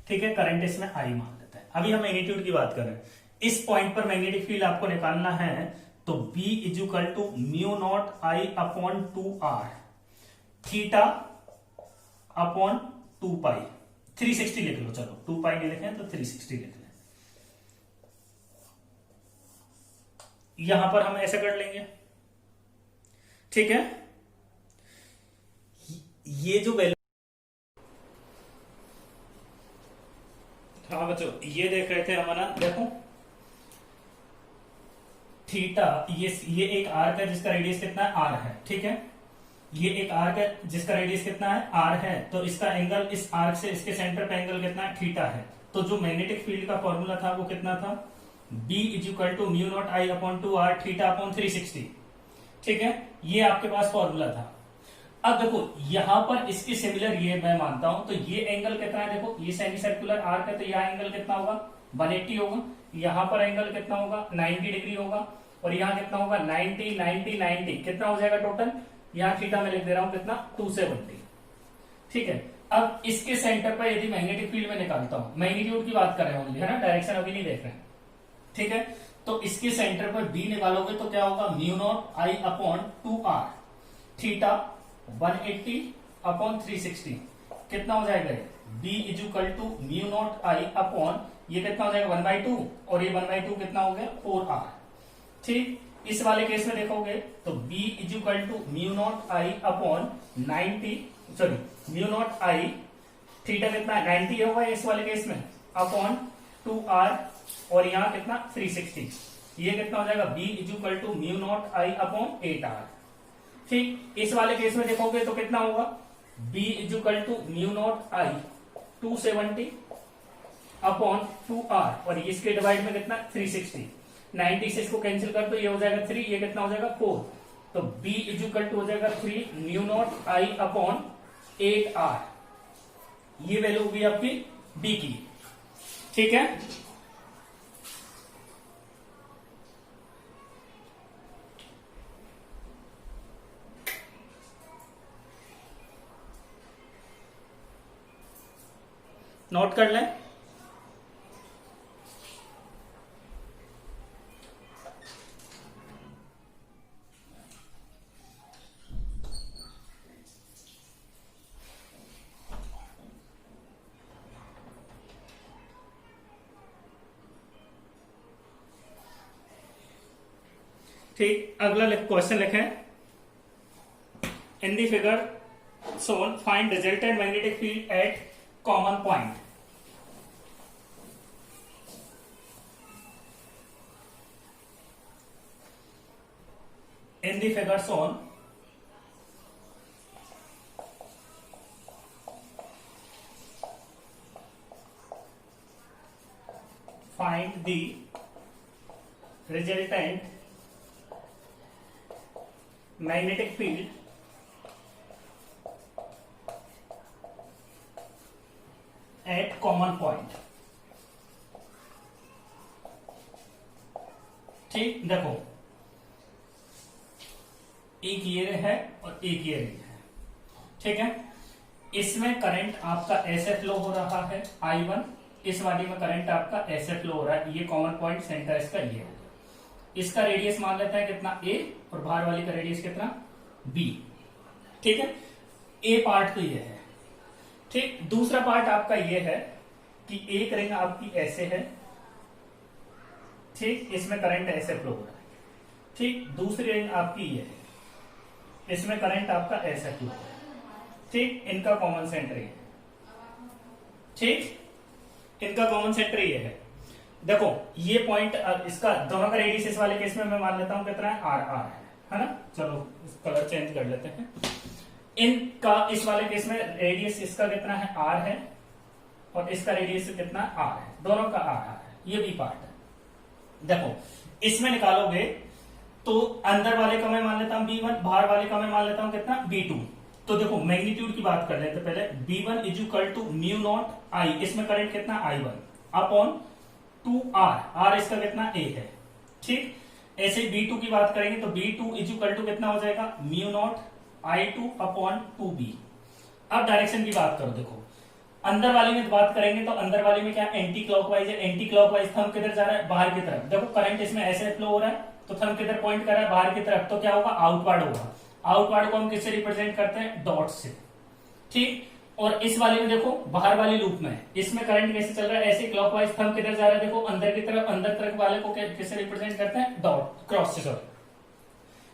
ठीक है, करंट इसमें I मान लेते हैं। अभी हम मैग्नीट्यूड की बात कर रहे हैं, इस पॉइंट पर मैग्नेटिक फील्ड आपको निकालना है, तो B is equal to mu not I upon 2r, theta upon 2 pi, 360 लिख लो, चलो 2 पाई नहीं लिखें तो 360 लिख लें। यहां पर हम ऐसे कर लेंगे। ठीक है, ये जो वैल्यू बच्चों ये देख रहे थे हमारा, देखो थीटा, ये एक आर्क है जिसका रेडियस कितना है आर है, ठीक है। ये एक आर्क है जिसका रेडियस कितना है आर है, तो इसका एंगल इस आर्क से इसके सेंटर पे एंगल कितना है थीटा है। तो जो मैग्नेटिक फील्ड का फॉर्मूला था वो कितना था, B equal to mu not I upon 2 R theta upon 360, ठीक है। ये आपके पास फॉर्मूला था। अब देखो यहां पर इसके सिमिलर ये मैं मानता हूं, तो ये एंगल कितना है, देखो ये सेमी सर्कुलर आर्क है, तो यहाँ एंगल कितना होगा 180 होगा, यहाँ पर एंगल कितना होगा 90 डिग्री होगा, और यहाँ कितना होगा 90 90 90, कितना हो जाएगा टोटल, यहाँ थीटा में लिख दे रहा हूं कितना 270, ठीक है। अब इसके सेंटर पर यदि मैग्नेटिक फील्ड में निकालता हूं, मैग्नीट्यूड की बात कर रहे हैं है ना, डायरेक्शन अभी नहीं देख रहे हैं, ठीक है। तो इसके सेंटर पर बी निकालोगे तो क्या होगा mu not I upon 2 R theta 180 upon 360, कितना हो जाएगा B equal to mu not I upon ये कितना हो जाएगा 1/2, और ये 1/2 कितना हो गया 4r, ठीक। इस वाले केस में देखोगे तो b equal to mu not I upon 90, sorry mu not I theta कितना 90 होगा इस वाले केस में अपॉन 2r, और यहाँ कितना 360, ये कितना हो जाएगा b equal to mu not I upon 8r, ठीक। इस वाले केस में देखोगे तो कितना होगा b equal to mu not I 270 upon 2r, और इसके डिवाइड में कितना 360, 90 से इसको कैंसिल कर, तो ये हो जाएगा 3, ये कितना हो जाएगा 4, तो b इक्वल टू हो जाएगा 3 mu naught I upon 8r, ये वैल्यू होगी आपकी b की, ठीक है। नोट कर लें। ठीक, अगला क्वेश्चन लिखें, in the figure shown find resultant magnetic field at common point. In the figure shown, find the resultant magnetic field at common point, ठीक। देखो एक ये है और एक ये है, ठीक है। इसमें करंट आपका ऐसे फ्लो हो रहा है I1, इस वाली में करंट आपका ऐसे फ्लो हो रहा है, ये कॉमन पॉइंट सेंटर इसका ये होगा। इसका रेडियस मान लेते हैं कितना a, और बाहर वाली का रेडियस कितना b, ठीक है। a पार्ट तो ये है, ठीक। दूसरा पार्ट आपका ये है कि एक रिंग आपकी ऐसे है, ठीक, इसमें करंट ऐसे फ्लो हो रहा है, ठीक। दूसरी रिंग आपकी ये है, इसमें करंट आपका ऐसे फ्लो हो रहा है, ठीक। इनका कॉमन सेंटर ये है, ठीक, इनका कॉमन सेंटर ये है। देखो ये पॉइंट इसका दोनों का रेडियस इस वाले केस में मैं मान लेता हूं कितना है आर आर है ना। चलो कलर चेंज कर लेते हैं। इनका इस वाले केस में रेडियस इसका कितना है आर है, और इसका रेडियस कितना आर है, दोनों का आर आर है, ये भी पार्ट है। देखो इसमें निकालोगे तो अंदर वाले का मैं मान लेता हूं B1, बाहर वाले का मैं मान लेता हूं कितना B2। तो देखो मैग्नीट्यूड की बात कर लेते पहले, B1 equal to mu not I, इसमें करंट कितना I1 अपॉन 2R, R इसका कितना A है, ठीक। ऐसे B2 की बात करेंगे तो B2 इक्वल टू कितना हो जाएगा mu naught I2 upon 2B। अब डायरेक्शन की बात करो, देखो अंदर वाले में बात करेंगे तो अंदर वाले में क्या एंटी क्लॉकवाइज है, एंटी क्लॉकवाइज थंब किधर जा रहा है बाहर की तरफ। देखो करंट इसमें ऐसे फ्लो हो रहा है तो थंब किधर पॉइंट कर रहा है बाहर की तरफ, तो क्या होगा आउटवर्ड होगा। आउटवर्ड को हम किससे रिप्रेजेंट करते हैं डॉट से, ठीक। और इस वाले में देखो बाहर वाली लूप में इसमें करंट कैसे चल रहा है, ऐसे क्लॉकवाइज थंब किधर जा रहा है, देखो अंदर की तरफ, अंदर तरफ वाले को किससे रिप्रेजेंट करते हैं डॉट क्रॉस से, सॉरी,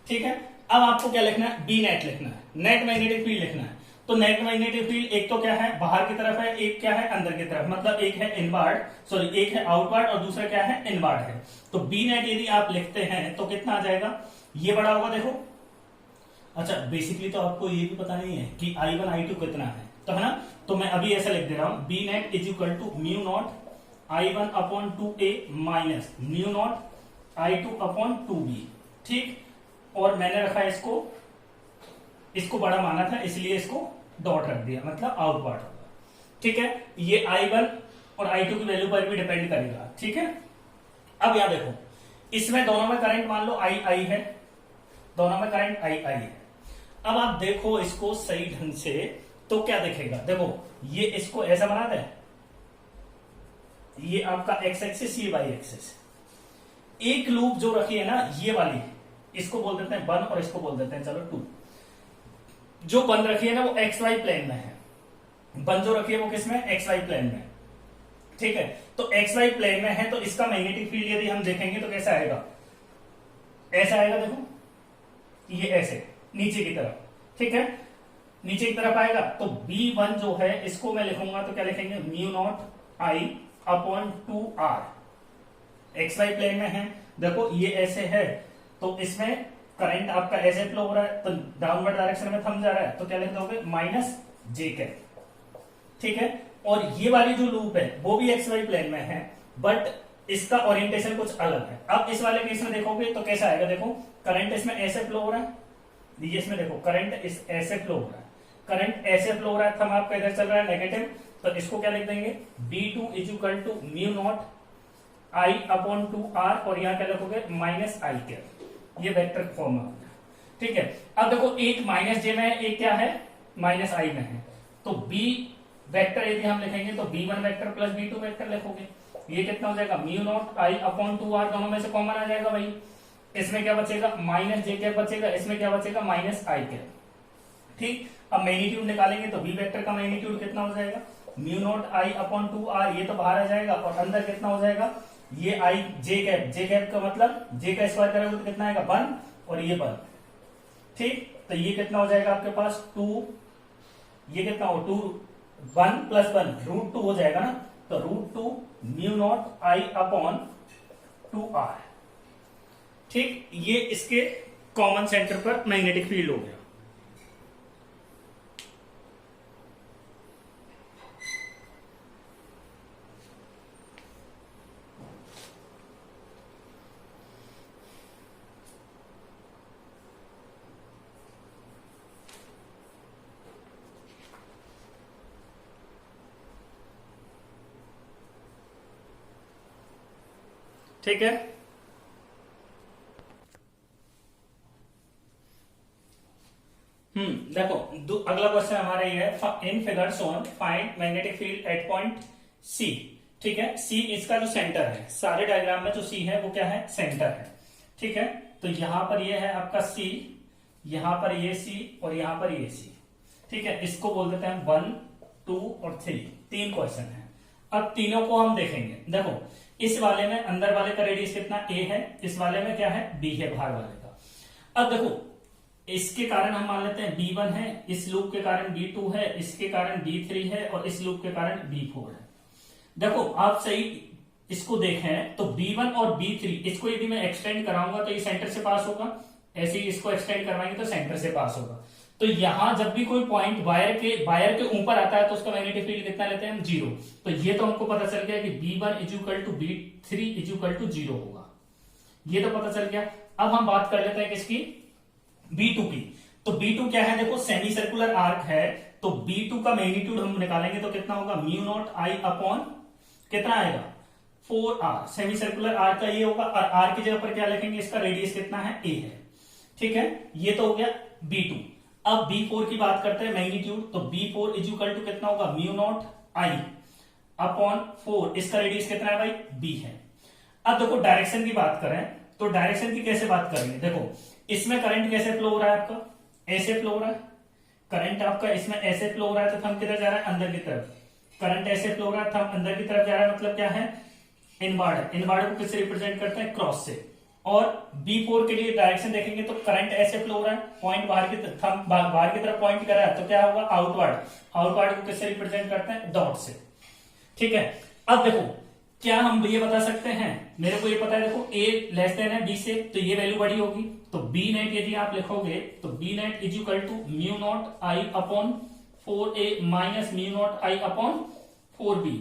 ठीक है। अब आपको क्या लिखना है बी नेट लिखना है, नेट मैग्नेटिक फील्ड लिखना है। तो नेट मैग्नेटिक फील्ड एक तो क्या है, बाहर की तरफ है, एक क्या है अंदर की तरफ, मतलब एक है इनवार्ड, सॉरी एक है आउटवार्ड और दूसरा क्या है इनवार्ड है। तो बी नेट यदि आप लिखते हैं तो कितना आ जाएगा, ये बड़ा होगा देखो। अच्छा बेसिकली तो आपको ये भी पता नहीं है कि I1 I2 कितना है, तो है ना, तो मैं अभी ऐसा लिख दे रहा हूं, B net is equal to mu naught I1 upon 2A minus mu naught I2 upon 2B। ठीक, और मैंने रखा इसको बड़ा माना था इसलिए इसको डॉट रख दिया, मतलब आउटवर्ड होगा। ठीक है, ये I1 और I2 की वैल्यू पर भी डिपेंड करेगा। ठीक है, अब यहां देखो, इसमें दोनों में करंट मान लो I है, दोनों में करंट I है। अब आप देखो इसको सही ढंग से तो क्या दिखेगा, देखो ये इसको ऐसा बना दे, ये आपका एक्स एक्सिस, ये वाई एक्सिस, एक लूप जो रखी है ना ये वाली, इसको बोल देते हैं 1 और इसको बोल देते हैं चलो 2। जो 1 रखी है ना वो एक्स वाई प्लेन में है, 1 जो रखी है वो किसमें, एक्स वाई प्लेन में। ठीक है, तो एक्स वाई प्लेन में है तो इसका मैग्नेटिक फील्ड यदि हम देखेंगे तो कैसा आएगा, ऐसा आएगा, देखो ये ऐसे नीचे की तरफ। ठीक है, नीचे की तरफ आएगा तो B1 जो है इसको मैं लिखूंगा तो क्या लिखेंगे, mu naught I upon 2R। X Y plane में है, देखो ये ऐसे है तो इसमें करंट आपका ऐसे फ्लो हो रहा है तो डाउनवर्ड डायरेक्शन में थम जा रहा है, तो क्या लिख दोगे माइनस जे कैप। ठीक है, और ये वाली जो लूप है वो भी एक्स वाई प्लेन में है बट इसका ओरिएंटेशन कुछ अलग है। अब इस वाले केस में देखोगे तो कैसा आएगा, देखो करंट इसमें ऐसे फ्लो हो रहा है, ये इसमें देखो करंट इस ऐसे फ्लो हो रहा है, करंट ऐसे फ्लो हो रहा है, थम आपका इधर चल रहा है नेगेटिव, तो इसको क्या लिख देंगे, B2 is equal to mu naught I upon 2R, और यहां क्या लिखोगे माइनस I कैप, ये वेक्टर फॉर्म है। ठीक है, अब देखो एक माइनस जे में है, एक क्या है माइनस I में है, तो B वेक्टर यदि हम लिखेंगे तो B1 vector plus B2 vector लिखोगे, ये कितना हो जाएगा, mu naught I upon 2R, दोनों में से कॉमन आ जाएगा भाई, इसमें क्या बचेगा माइनस जे कैप बचेगा, इसमें क्या बचेगा माइनस I कैप। ठीक, अब मैग्नीट्यूड निकालेंगे तो बी वेक्टर का मैग्नीट्यूड कितना हो जाएगा, mu naught I upon 2R, ये तो बाहर आ जाएगा, और अंदर कितना हो जाएगा, ये I J cap, J cap का मतलब जे का स्क्वायर करोगे तो कितना आएगा 1 और ये 1। ठीक, तो ये कितना हो जाएगा आपके पास 2, ये कितना हो 2 1 प्लस 1 √2 हो जाएगा ना, तो √2 mu naught I upon 2R। ठीक, ये इसके कॉमन सेंटर पर मैग्नेटिक फील्ड हो गया। ठीक है, देखो अगला क्वेश्चन हमारा ये है, in figure shown find magnetic field at point C. ठीक है, सी इसका जो सेंटर है, सारे डायग्राम में जो सी है वो क्या है सेंटर है। ठीक है, तो यहां पर ये है आपका सी, यहां पर ये सी और यहां पर ये सी। ठीक है, इसको बोल देते हैं 1 2 और 3, 3 क्वेश्चन है। अब तीनों को हम देखेंगे, देखो इस वाले में अंदर वाले का रेडियस कितना a है, इस वाले में क्या है b है बाहर वाले का। अब देखो इसके कारण हम मान लेते हैं B1 है, इस लूप के कारण B2 है, इसके कारण B3 है और इस लूप के कारण B4 है। देखो आप सही इसको देखें तो B1 और B3 इसको यदि मैं एक्सटेंड कराऊंगा तो ये सेंटर से पास होगा, ऐसे ही इसको एक्सटेंड करवाएंगे तो सेंटर से पास होगा। तो यहां जब भी कोई पॉइंट वायर के ऊपर आता है तो उसका मैग्नेटिक फील्ड कितना लेते हैं हम 0। तो ये तो हमको पता चल गया कि B1 is equal to B3 is equal to 0 होगा, ये तो पता चल गया। अब हम बात कर लेते हैं किसकी, B2 की। तो B2 क्या है, देखो सेमी सर्कुलर आर्क है, तो B2 का मैग्नीट्यूड हम निकालेंगे तो कितना होगा, म्यू नॉट I अपॉन कितना आएगा 4R। सेमी सर्कुलर आर्क का ये होगा, और R की जगह पर क्या लिखेंगे, इसका रेडियस कितना है a है। ठीक है, ये तो हो गया B2। अब B4 की बात करते हैं मैग्नीट्यूड, तो B4 इज इक्वल टू कितना होगा, म्यू नॉट I अपॉन 4, इसका रेडियस कितना है भाई b है। अब देखो डायरेक्शन की बात करें तो डायरेक्शन की कैसे बात करेंगे, देखो इसमें करंट कैसे फ्लो हो रहा है आपका, ऐसे फ्लो हो रहा है करंट आपका, इसमें ऐसे फ्लो हो रहा है तो थंब किधर जा रहा है अंदर की तरफ, करंट ऐसे फ्लो हो रहा है थंब अंदर की तरफ जा रहा है, मतलब क्या है इनवार्ड है। इनवार्ड को किससे रिप्रेजेंट करते हैं, क्रॉस से। और B4 के लिए डायरेक्शन देखेंगे तो करंट ऐसे फ्लो हो रहा है, पॉइंट बाहर की तरफ, बाहर की तरफ पॉइंट कर रहा है, तो क्या होगा आउटवर्ड। आउटवर्ड को किससे रिप्रेजेंट करते हैं, डॉट से। ठीक है, अब देखो क्या हम ये बता सकते हैं, मेरे को ये पता है, देखो ए लेस देन है बी से, तो ये वैल्यू बड़ी होगी, तो बी नेट यदि आप लिखोगे तो B net is equal to mu not I upon 4a minus mu not I upon 4b।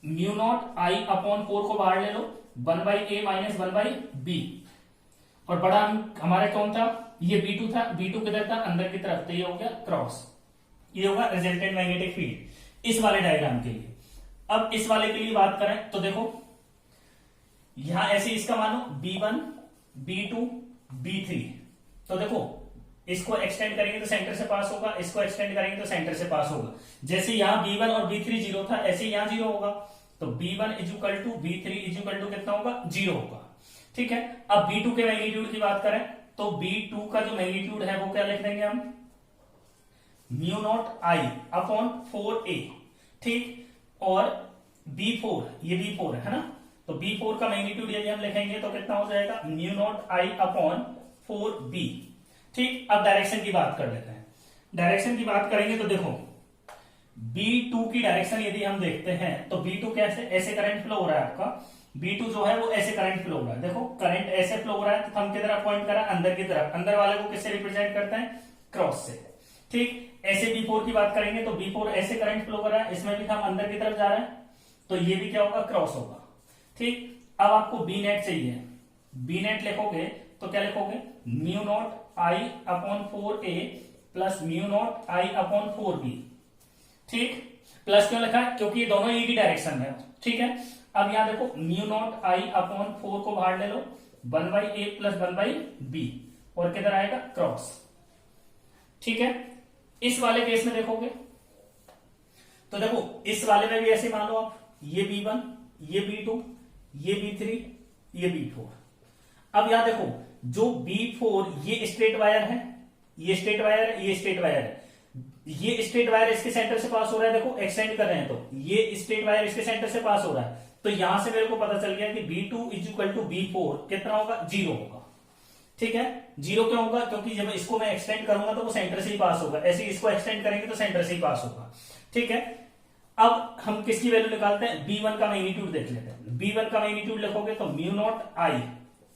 Mu not I upon 4 को बाहर ले लो, 1/a माइनस 1/b, और बड़ा हमारा कौन था, ये B2 था, B2 किधर था, अंदर की तरफ, तो ये हो गया क्रॉस, ये होगा रिजल्टेंट मैग्नेटिक फील्ड इस वाले डायग्राम के लिए। अब इस वाले के लिए बात करें तो देखो यहां ऐसे इसका मानो B1 B2 B3, तो देखो इसको एक्सटेंड करेंगे तो सेंटर से पास होगा, इसको एक्सटेंड करेंगे तो सेंटर से पास होगा। जैसे यहां B1 और B3 जीरो था, ऐसे यहां जीरो होगा, तो B1 is equal to B3 is equal to कितना होगा, जीरो होगा। ठीक है, अब B2 के मैग्नीट्यूड की बात करें तो B2 का जो मैग्नीट्यूड है वो क्या लिख देंगे हम, mu naught I upon 4a। ठीक, और B4, ये B4 है ना, तो B4 का मैग्नीट्यूड यदि हम लिखेंगे तो कितना हो जाएगा, mu not I upon 4b। ठीक, अब डायरेक्शन की बात कर लेते हैं। डायरेक्शन की बात करेंगे तो देखो B2 की डायरेक्शन यदि हम देखते हैं तो B2 कैसे, ऐसे करंट फ्लो हो रहा है आपका, B2 जो है वो ऐसे करंट फ्लो हो रहा है, देखो करंट ऐसे फ्लो हो रहा है, तो थंब की तरफ पॉइंट करा, अंदर की तरफ, अंदर वाले को किससे रिप्रेजेंट करते हैं, क्रॉस से। ठीक, ऐसे B4 की बात करेंगे तो B4 ऐसे करंट फ्लो कर रहा है, इसमें भी हम अंदर की तरफ जा रहे हैं, तो ये भी क्या होगा, क्रॉस होगा। ठीक, अब आपको बी नेट चाहिए, बी नेट लिखोगे तो क्या लिखोगे, mu not I upon 4a plus mu not I upon 4b। ठीक, प्लस क्यों लिखा है, क्योंकि ये दोनों एक ही डायरेक्शन है। ठीक है, अब यहां देखो म्यू नॉट आई अपॉन 4 को बाहर ले लो, 1/a प्लस 1/b, और किधर आएगा, क्रॉस। ठीक है, इस वाले केस में देखोगे तो देखो इस वाले में भी ऐसे मान लो आप, ये B1, ये B2, ये B3, ये B4। अब यहां देखो जो B4 ये स्ट्रेट वायर है, ये स्ट्रेट वायर है, ये स्ट्रेट वायर है, ये स्ट्रेट वायर इसके सेंटर से पास हो रहा है, देखो एक्सटेंड कर रहे हैं तो ये स्ट्रेट वायर इसके सेंटर से पास हो रहा है, तो यहां से मेरे को पता चल गया कि B2 is equal to B4 कितना होगा, जीरो होगा। ठीक है, जीरो क्यों होगा, क्योंकि जब इसको मैं एक्सटेंड करूंगा तो वो सेंटर से ही पास होगा, ऐसे इसको एक्सटेंड करेंगे तो सेंटर से ही पास होगा। ठीक है, अब हम किसकी वैल्यू निकालते हैं, B1 का मैग्नीट्यूड देख लेते हैं। B1 का मैग्नीट्यूड लिखोगे तो mu naught I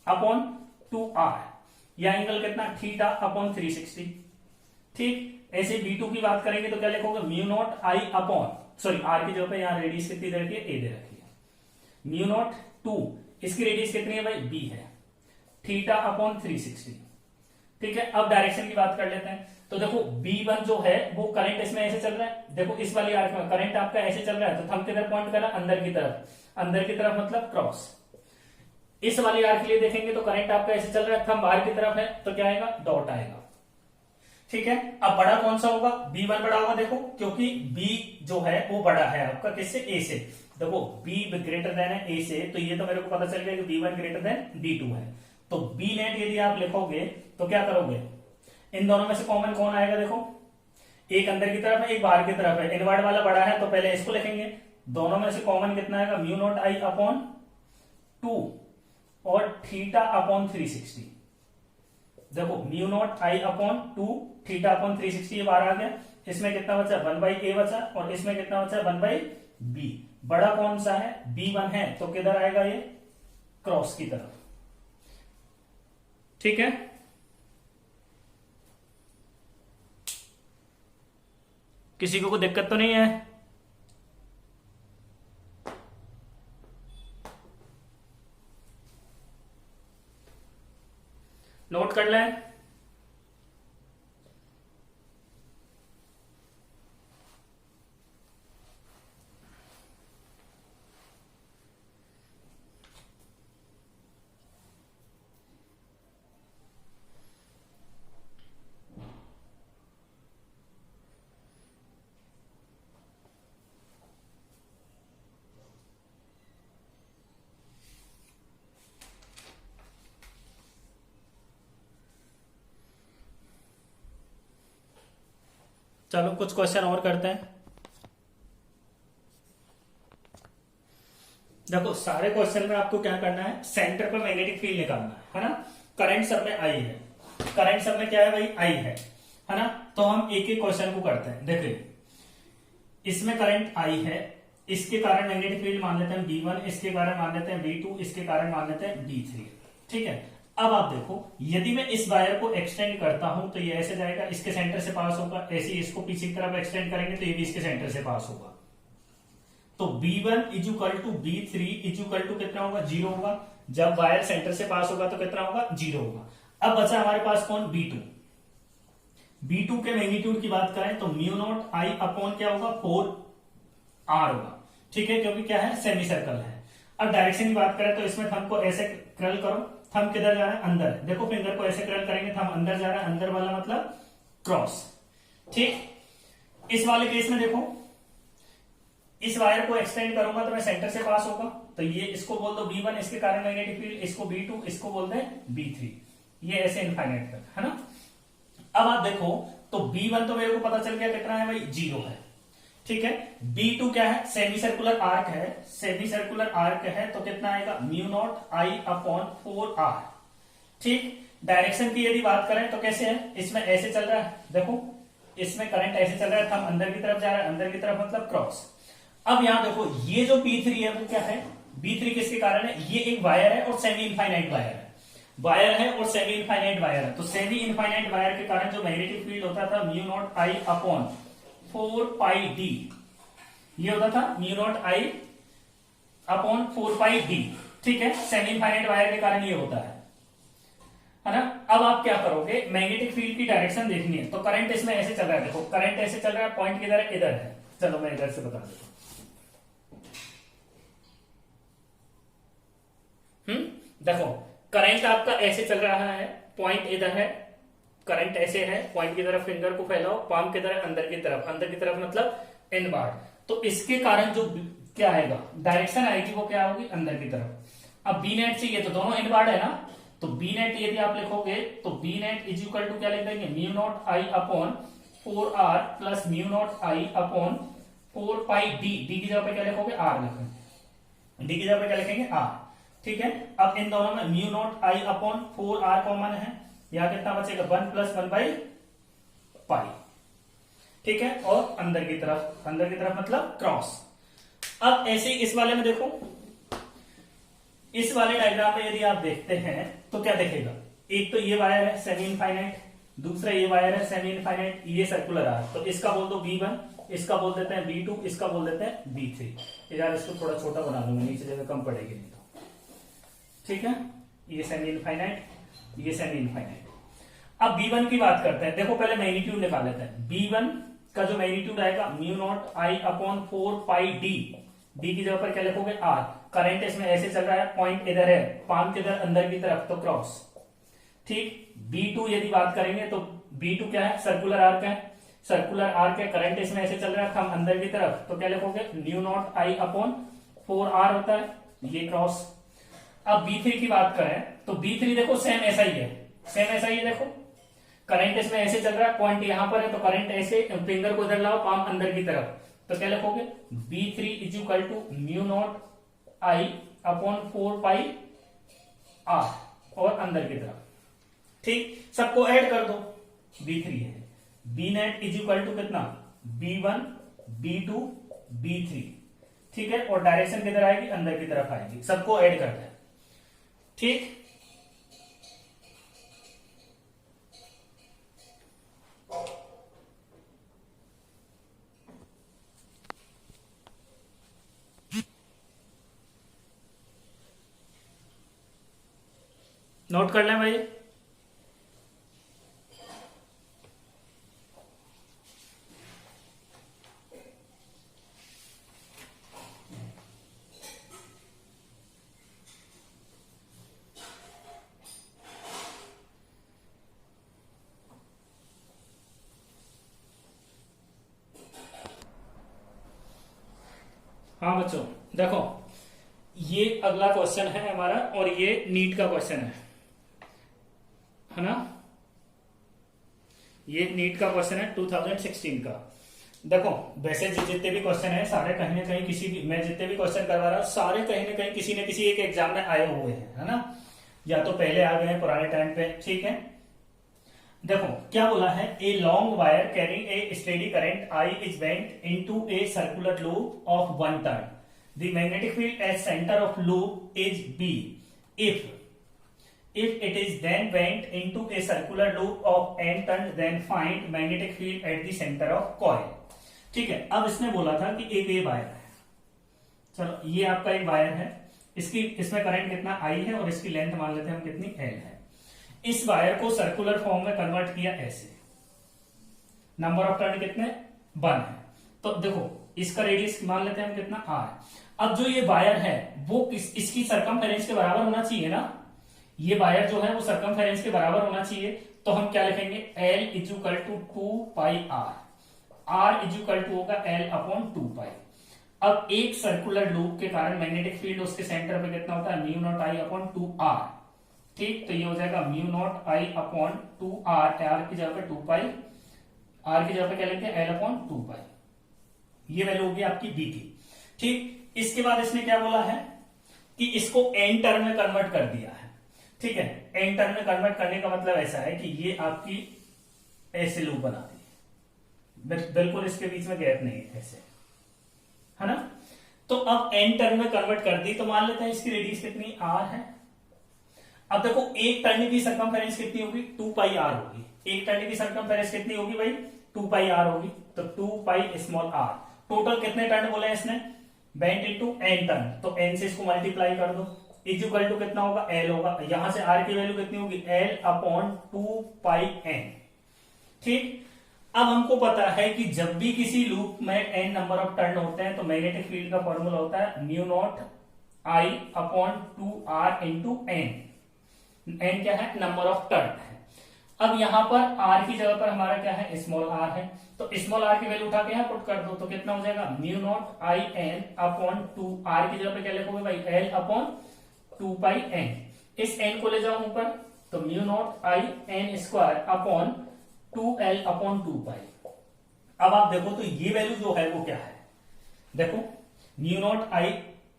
upon 2r, या एंगल कितना, थीटा अपॉन 360। ठीक, ऐसे B2 की बात करेंगे तो क्या लिखोगे, mu not I upon, sorry R की जगह पे यहाँ रेडियस कितनी दे रखी है, ए दे रखी है, म्यू नॉट 2, इसकी रेडियस कितनी है भाई, b है, थीटा अपॉन 360। ठीक है, अब डायरेक्शन की बात कर लेते हैं तो देखो B1 जो है वो करंट इसमें ऐसे चल रहा है, देखो इस वाली आर्क में करंट आपका ऐसे चल रहा है, तो थंब किधर पॉइंट करा, अंदर की तरफ, अंदर की तरफ मतलब क्रॉस। इस वाली आर्क के लिए देखेंगे तो करंट आपका ऐसे चल रहा है, थंब बाहर की तरफ है, तो क्या आएगा, डॉट आएगा। ठीक है, अब बड़ा कौन सा होगा, B1 बड़ा होगा, देखो क्योंकि B जो है वो बड़ा है आपका किससे, A से, देखो B ग्रेटर देन है A से, तो ये तो मेरे को पता चल गया कि B1 ग्रेटर देन B2 है, तो B नेट यदि आप लिखोगे तो क्या करोगे, इन दोनों में से कॉमन कौन आएगा, देखो एक अंदर की तरफ है, एक बाहर की तरफ है, इनवर्ड वाला बड़ा है तो पहले इसको लिखेंगे, दोनों में से कॉमन कितना आएगा, म्यू नॉट आई अपॉन 2 और थीटा अपॉन 360। देखो mu not I upon 2 theta upon 360 ये बाहर आ गया, इसमें कितना बचा, 1/a बचा, और इसमें कितना बचा, 1/b। बड़ा कौन सा है, B1 है, तो किधर आएगा ये, क्रॉस की तरफ। ठीक है, किसी को कोई दिक्कत तो नहीं है, नोट कर लें। चलो कुछ क्वेश्चन और करते हैं। देखो सारे क्वेश्चन में आपको क्या करना है, सेंटर पर मैग्नेटिक फील्ड निकालना है ना। करंट सब में आई है, करंट सब में क्या है भाई, आई है ना। तो हम एक एक क्वेश्चन को करते हैं। देखिए इसमें करंट आई है, इसके कारण मैग्नेटिक फील्ड मान लेते हैं B1, इसके कारण मान लेते हैं B2, इसके कारण मान लेते हैं B3। ठीक है, अब आप देखो यदि मैं इस वायर को एक्सटेंड करता हूं तो ये ऐसे जाएगा, इसके सेंटर से पास होगा, ऐसे ही इसको पीछे की तरफ एक्सटेंड करेंगे तो ये भी इसके सेंटर से पास होगा। तो B1 equal to B3 equal to कितना होगा, 0 होगा। जब वायर सेंटर से पास होगा तो कितना होगा, 0 होगा। अब बचा हमारे पास कौन, B2। B2 के मैग्नीट्यूड की बात करें तो म्यू नॉट I अपॉन क्या होगा, 4R होगा। ठीक है, क्योंकि क्या है, सेमी सर्कल है। अब डायरेक्शन की बात करें तो इसमें थंब को ऐसे क्रल करो, थंब किधर जा रहा है, अंदर। देखो फिंगर को ऐसे क्रल करेंगे, थंब अंदर जा रहा है, अंदर वाला मतलब क्रॉस। ठीक, इस वाले केस में देखो इस वायर को एक्सटेंड करूंगा तो मैं सेंटर से पास होगा, तो ये इसको बोल दो B1, इसके कारण मैग्नेटिक फील्ड, इसको B2, इसको बोलते हैं B3। ये ऐसे इनफाइनाइट तक है ना। अब आप देखो तो B1 तो मेरे को पता चल गया कितना है भाई, 0 है। ठीक है, B2 क्या है, सेमी सर्कुलर आर्क है, सेमी सर्कुलर आर्क है तो कितना आएगा, mu naught I upon 4R। ठीक, डायरेक्शन की यदि बात करें तो कैसे है, इसमें ऐसे चल रहा है, देखो इसमें करंट ऐसे चल रहा है, थंब अंदर की तरफ जा रहा है, अंदर की तरफ मतलब क्रॉस। अब यहां देखो ये जो B3 है वो क्या है, B3 किसके कारण है, ये एक वायर है और सेमी इनफाइनाइट वायर है, वायर है और सेमी इनफाइनाइट वायर है। तो सेमी इनफाइनाइट वायर के कारण जो मैग्नेटिक फील्ड होता था mu naught I upon 4 pi D, ये होता था mu naught I upon 4 pi D। ठीक है, सेमी इनफाइनाइट वायर के कारण ये होता है ना। अब आप क्या करोगे, मैग्नेटिक फील्ड की डायरेक्शन देखनी है, तो करंट इसमें ऐसे चल रहा है, देखो करंट ऐसे चल रहा है, पॉइंट किधर है, इधर है। चलो मैं इधर से बता देता हूं। देखो करंट आपका ऐसे चल रहा है, पॉइंट इधर है, करंट ऐसे है, पॉइंट की तरफ फिंगर को फैलाओ, पाम किधर है, अंदर की तरफ, अंदर की तरफ मतलब इनवार्ड। तो इसके कारण जो क्या आएगा, डायरेक्शन आएगी वो क्या होगी, अंदर की तरफ। अब बी नेट चाहिए तो दोनों इनवार्ड है ना, तो बी नेट यदि आप लिखोगे तो B net is equal to क्या लिख देंगे, mu naught I upon 4R plus mu naught I upon 4 pi D। D की जगह पे क्या लिखोगे, R लिखेंगे, डी की जगह पे क्या लिखेंगे, R। ठीक है, अब इन दोनों में mu naught I upon 4R common है, यहां कितना बचेगा, 1 प्लस 1 बाई पाई। ठीक है, और अंदर की तरफ मतलब क्रॉस। अब ऐसे ही इस वाले में देखो, इस वाले डायग्राम में यदि आप देखते हैं तो क्या दिखेगा, एक तो ये वायर है सेमी इनफाइनाइट, दूसरा ये वायर है सेमी इनफाइनाइट, ये सर्कुलर आर्क, तो इसका बोल दो B1, इसका बोल देते हैं B2, इसका बोल देते हैं B3। यार इसको थोड़ा छोटा बना दूंगा, नीचे जगह कम पड़ेगी नहीं तो। ठीक है, ये सेमी इनफाइनाइट, ये सेमी इनफाइनाइट। अब B1 की बात करते हैं, देखो पहले मैग्नीट्यूड निकाल लेते हैं। B1 का जो मैग्नीट्यूड आएगा mu naught I upon 4 pi D, D की जगह पर क्या लिखोगे, R। करंट इसमें ऐसे चल रहा है, पॉइंट इधर है, पाम किधर, अंदर की तरफ तो क्रॉस। ठीक, B2 यदि बात करेंगे तो B2 क्या है, सर्कुलर आर्क है, सर्कुलर आर्क है, करंट इसमें ऐसे चल रहा है, थंब अंदर की तरफ, तो क्या लिखोगे, mu naught I upon 4R होता है, ये क्रॉस। अब B3 की बात करें तो B3 देखो सेम ऐसा ही है, सेम ऐसा ही है, देखो करंट इसमें ऐसे चल रहा है, पॉइंट यहां पर है, तो करंट ऐसे, फिंगर को इधर लाओ, पाम अंदर की तरफ, तो क्या लिखोगे, B3 is equal to mu naught I upon 4 pi R और अंदर की तरफ। ठीक, सबको ऐड कर दो, B3 है, B net is equal to कितना, B1 B2 B3। ठीक है, और डायरेक्शन किधर आएगी, अंदर की तरफ आएगी, सबको ऐड करते हैं। ठीक, नोट कर लें भाई। हाँ बच्चों देखो, ये अगला क्वेश्चन है हमारा और ये नीट का क्वेश्चन है ना, ये नीट का क्वेश्चन है 2016 का। देखो वैसे जितने भी क्वेश्चन है सारे कहीं ना कहीं किसी भी, मैं जितने भी क्वेश्चन करवा रहा हूँ सारे कहीं ना कहीं किसी न किसी एक एग्जाम में आए हुए हैं, है ना, या तो पहले आ गए हैं पुराने टाइम पे, ठीक है। देखो क्या बोला है, a long wire carrying a steady current I is bent into a circular loop of one turn, the magnetic field at centre of loop is B, if it is then bent into a circular loop of n turns, then find magnetic field at the center of coil। ठीक है, अब इसने बोला था कि एक ये wire है, चलो ये आपका एक वायर है, इसकी इसमें करंट कितना I है और इसकी लेंथ मान लेते हैं हम कितनी L है। इस वायर को सर्कुलर फॉर्म में कन्वर्ट किया ऐसे, नंबर ऑफ टर्न कितने 1 है, तो देखो इसका रेडियस मान लेते हैं हम कितना R। अब जो ये वायर है वो इसकी सरकमफेरेंस के बराबर होना चाहिए ना, ये वायर जो है वो सरकमफेरेंस के बराबर होना चाहिए, तो हम क्या लिखेंगे L equal to 2 pi R equal to होगा L अपॉन 2 पाई। अब एक सर्कुलर लूप के कारण मैग्नेटिक फील्ड उसके सेंटर पे कितना होता है mu naught I upon 2R, ठीक, तो ये हो जाएगा mu naught I upon 2R, R की जगह पे 2 पाई, R की जगह पे क्या लेंगे L अपॉन 2 पाई, ये वैल्यू होगी आपकी B की, ठीक। इसके बाद इसने क्या बोला है कि इसको एन टर्म में कन्वर्ट कर दिया है, ठीक है। एन टर्म में कन्वर्ट करने का मतलब ऐसा है कि ये आपकी ऐसे लूप बना दी, बिल्कुल इसके बीच में गैप नहीं है, ऐसे, है ना। तो अब एन टर्म में कन्वर्ट कर दी, तो मान लेते हैं इसकी रेडियस कितनी R है। अब देखो एक टर्न की सरकमफेरेंस कितनी होगी 2 पाई R होगी, एक टर्न की सरकमफेरेंस कितनी होगी भाई 2 पाई R होगी, तो 2 पाई स्मॉल r, टोटल कितने टर्न बोले इसने बेंट इनटू n टर्न, तो n से इसको मल्टीप्लाई कर दो, इक्वल टू कितना होगा L होगा, यहां से R की वैल्यू कितनी होगी L अपॉन 2 पाई n, ठीक। अब हमको पता है कि जब भी किसी लूप में n नंबर ऑफ टर्न होते हैं तो मैग्नेटिक फील्ड का फॉर्मूला होता है mu naught I upon 2R into n, n क्या है नंबर ऑफ टर्न है। अब यहां पर R की जगह पर हमारा क्या है स्मॉल r है, तो स्मॉल r की वैल्यू उठा के यहां पुट कर दो, तो कितना हो जाएगा mu naught I n upon 2R की जगह पे क्या लिखोगे भाई L अपॉन 2 पाई n, इस n को ले जाओ ऊपर, तो mu naught I n square upon 2L upon 2 pi. अब आप देखो तो ये वैल्यू जो है वो क्या है, देखो mu naught I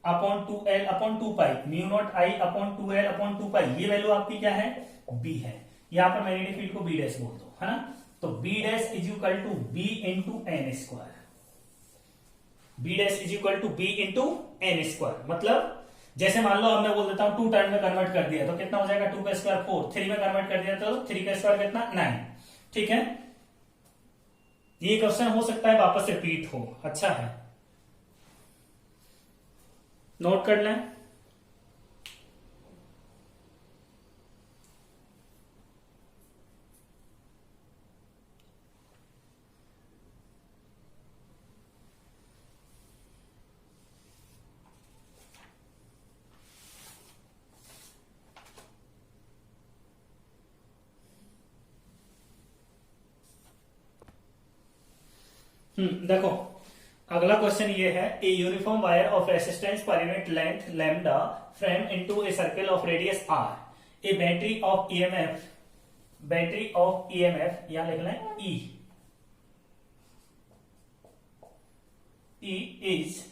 upon 2L upon 2 pi, mu naught I upon 2L upon 2 pi, ये वैल्यू आपकी क्या है B है, यहां पर मैग्नेटिक फील्ड को B डैश बोल दो, है ना, तो B dash is equal to B into N square, B dash is equal to B into N square, मतलब जैसे मान लो अब मैं बोल देता हूं 2 टर्न में कन्वर्ट कर दिया तो कितना हो जाएगा 2 का स्क्वायर 4, 3 में कन्वर्ट कर दिया तो 3 का स्क्वायर कितना 9, ठीक है। ये क्वेश्चन हो सकता है वापस रिपीट हो, अच्छा है नोट कर लें। देखो अगला क्वेश्चन ये है, a uniform wire of resistance per unit length lambda frame into a circle of radius r, A battery of EMF यहां लिख लें E is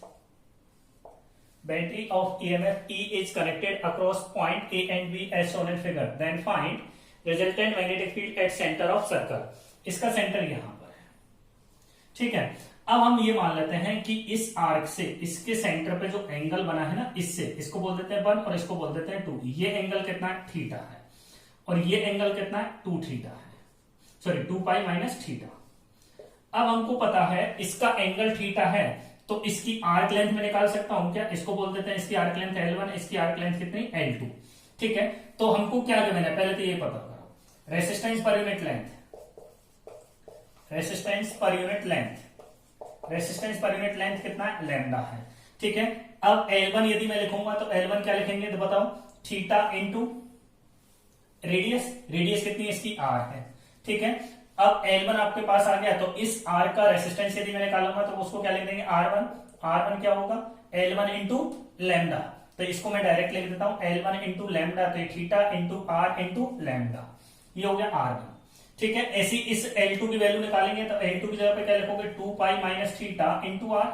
battery of EMF E is connected across point A and B as shown in figure, then find resultant magnetic field at center of circle। इसका centre यहां पर है, ठीक है। अब हम ये मान लेते हैं कि इस आर्क से इसके सेंटर पे जो एंगल बना है ना, इससे इसको बोल देते हैं 1 और इसको बोल देते हैं 2, ये एंगल कितना थीटा है और ये एंगल कितना 2 थीटा है, सॉरी 2 पाई माइनस थीटा। अब हमको पता है इसका एंगल थीटा है तो इसकी आर्क लेंथ में निकाल सकता हूं क्या, इसको बोल देते हैं इसकी आर्क लेंथ L1, इसकी आर्क लेंथ कितनी L2, ठीक है। तो हमको क्या गिवन है पहले तो ये पता करो, resistance per unit length, resistance per unit length, resistance per unit length कितना लैम्डा है, ठीक है। अब L1 यदि मैं लिखूंगा तो L1 क्या लिखेंगे तो बताओ थीटा इंटू रेडियस, रेडियस कितनी इसकी R है, ठीक है। अब L1 आपके पास आ गया तो इस R का रेसिस्टेंस यदि मैं निकालूंगा तो उसको क्या लिख देंगे R1, R1 क्या होगा L1 इंटू लैम्डा, तो इसको मैं डायरेक्ट लिख देता हूं L1 इंटू लैम्डा, तो theta into R into lambda, ये हो गया R1, ठीक है, ऐसी इस L2 की वैल्यू निकालेंगे तो L2 की जगह पे क्या लिखोगे 2 pi minus theta into R.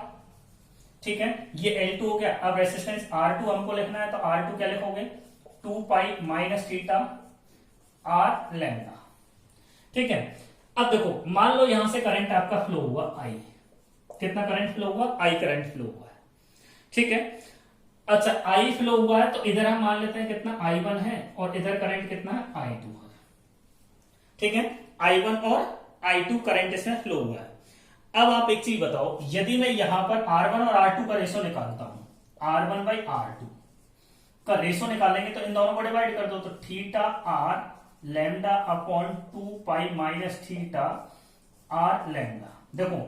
ठीक है, ये L2 हो गया। अब रेसिस्टेंस R2 हमको लिखना है तो R2 क्या लिखोगे 2 pi minus theta R lambda. ठीक है, अब देखो मान लो यहां से करंट आपका फ्लो हुआ I, कितना करंट फ्लो हुआ I करंट फ्लो हुआ है। ठीक है, अच्छा I फ्लो हुआ है तो इधर हम मान लेते हैं कितना I1 है और इधर करंट कितना है I2 है। ठीक है, I1 और I2 करंट इसमें फ्लो हुआ है। अब आप एक चीज बताओ, यदि मैं यहां पर R1 और R2 का रेशो निकालता हूं, R1 बाई R2 का रेशो निकालेंगे तो इन दोनों को डिवाइड कर दो तो theta R lambda upon 2 pi minus theta R lambda. देखो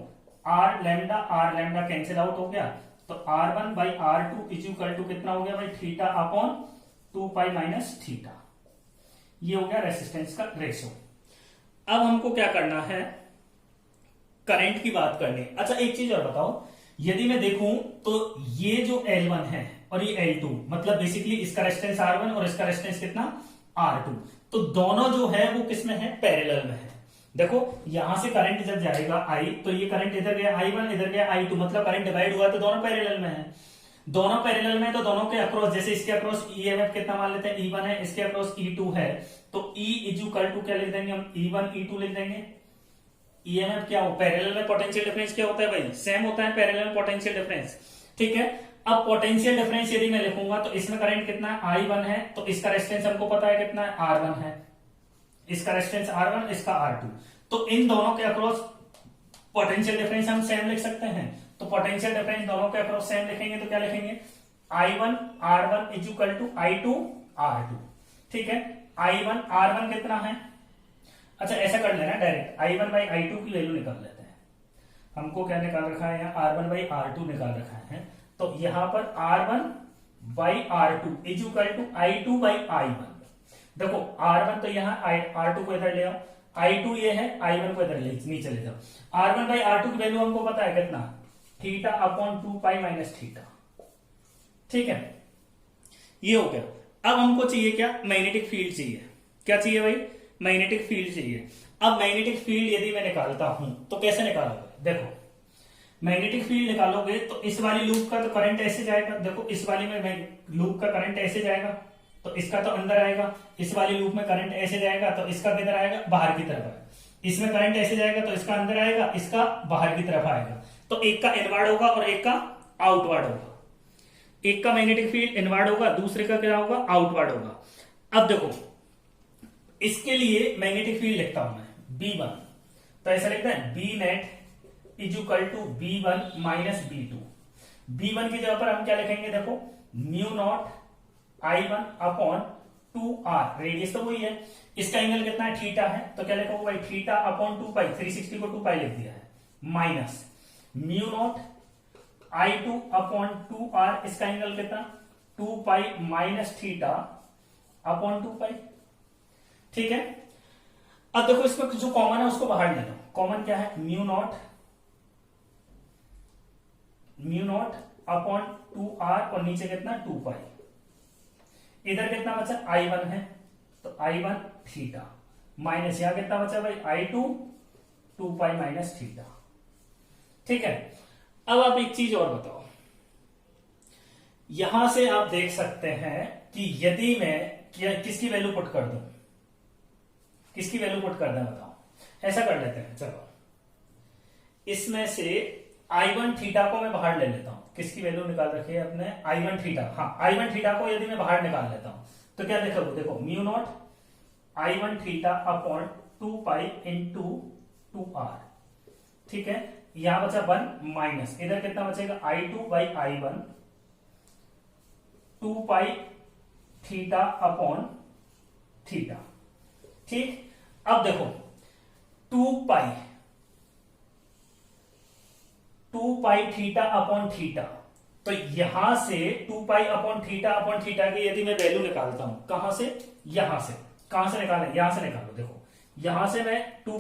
आर लैम्डा कैंसिल आउट हो गया तो R1 by R2 is equal to कितना हो गया भाई theta upon 2 pi minus theta. ये हो गया रेसिस्टेंस का रेशो। अब हमको क्या करना है, करंट की बात करनी। अच्छा एक चीज और बताओ, यदि मैं देखूं तो ये जो L1 है और ये L2 मतलब बेसिकली इसका रेजिस्टेंस R1 और इसका रेजिस्टेंस कितना R2, तो दोनों जो है वो किसमें है पैरेलल में है। देखो यहां से करंट जब जाएगा I तो ये करंट इधर गया I1 इधर गया I2, मतलब करंट डिवाइड हुआ तो दोनों पैरेलल में है। दोनों पैरेलल में तो दोनों के अक्रॉस, जैसे इसके अक्रॉस EMF कितना मान लेते हैं E1 है, इसके अक्रॉस E2 है तो E इज इक्वल टू क्या लिख देंगे हम E1 E2 लिख देंगे। EMF क्या हो, पैरेलल में पोटेंशियल डिफरेंस क्या होता है भाई सेम होता है पैरेलल में पोटेंशियल डिफरेंस। ठीक है, अब पोटेंशियल डिफरेंस यदि मैं लिखूंगा तो इसमें करंट कितना है I1 है तो इसका रेजिस्टेंस हमको पता है कितना है R1 है, इसका रेजिस्टेंस R1 इसका R2, तो इन दोनों के अक्रॉस पोटेंशियल डिफरेंस हम सेम लिख सकते हैं। तो पोटेंशियल डिफरेंस दोनों के अक्रॉस सेम लिखेंगे तो क्या लिखेंगे I1 R1 is equal to I2 R2। ठीक है, I1 R1 कितना है, अच्छा ऐसा कर लेना डायरेक्ट I1 बाई I2 की वैल्यू निकाल लेते हैं। हमको क्या निकाल रखा है यहाँ R1 बाई R2 निकाल रखा है, तो यहां पर R1 by R2 is equal to I2 by I1। देखो R1 तो यहाँ R2 को इधर ले आओ, I2 ये है I1 को इधर नीचे ले जाओ। R1 बाई R2 की वैल्यू हमको पता है कितना theta upon 2 pi minus theta. ठीक है, ये हो गया। अब हमको चाहिए क्या, मैग्नेटिक फील्ड चाहिए। क्या चाहिए भाई, मैग्नेटिक फील्ड चाहिए। अब मैग्नेटिक फील्ड यदि मैं निकालता हूं तो कैसे निकालोगे, देखो मैग्नेटिक फील्ड निकालोगे तो इस वाली लूप का तो करंट ऐसे जाएगा, देखो इस वाली में लूप का करंट ऐसे जाएगा तो इसका तो अंदर आएगा, इस वाली लूप में करंट ऐसे जाएगा तो इसका किधर आएगा बाहर की तरफ आएगा, इसमें करंट ऐसे जाएगा तो इसका अंदर आएगा, इसका बाहर की तरफ आएगा, तो एक का इनवर्ड होगा और एक का आउटवर्ड होगा। एक का मैग्नेटिक फील्ड इनवर्ड होगा, दूसरे का क्या होगा आउटवर्ड होगा। अब देखो इसके लिए मैग्नेटिक फील्ड लिखता हूं मैं B1, तो ऐसा लिखता है B net is equal to B1 minus B2। B1 की जगह पर हम क्या लिखेंगे, देखो mu naught I1 upon 2R, radius तो वही है, इसका एंगल कितना है थीटा है, तो क्या लिखोगे भाई थीटा अपॉन 2 पाई, 360 को 2 पाई लिख दिया है, minus mu naught I2 upon 2R, इसका एंगल कितना 2 पाई माइनस थीटा अपॉन 2 पाई। ठीक है, अब देखो इसमें जो कॉमन है उसको बाहर ले लो, कॉमन क्या है म्यू नॉट अपॉन 2R और नीचे कितना 2 पाई, इधर कितना बचा I1 है तो I1 थीटा माइनस यहां कितना बचा भाई I2 2 पाई माइनस थीटा। ठीक है, अब आप एक चीज और बताओ, यहां से आप देख सकते हैं कि यदि मैं किसकी वैल्यू पुट कर दूं, किसकी वैल्यू पुट कर दें बताओ, ऐसा कर लेते हैं चलो, इसमें से I1 थीटा को मैं बाहर ले लेता हूं, किसकी वैल्यू निकाल रखी है अपने I1 थीटा, हाँ I1 थीटा को यदि मैं बाहर निकाल लेता हूं तो क्या देखोगे, देखो mu naught I1 theta upon 2 pi into 2R। ठीक है, यहां बचा 1 माइनस इधर कितना बचेगा I2 by I1 2 pi theta upon theta. ठीक, अब देखो 2 पाई थीटा अपॉन थीटा, तो यहां से 2 पाई अपॉन थीटा की यदि मैं वैल्यू निकालता हूं, कहां से, यहां से, कहां से निकालें, यहां से निकालो, देखो यहां से मैं 2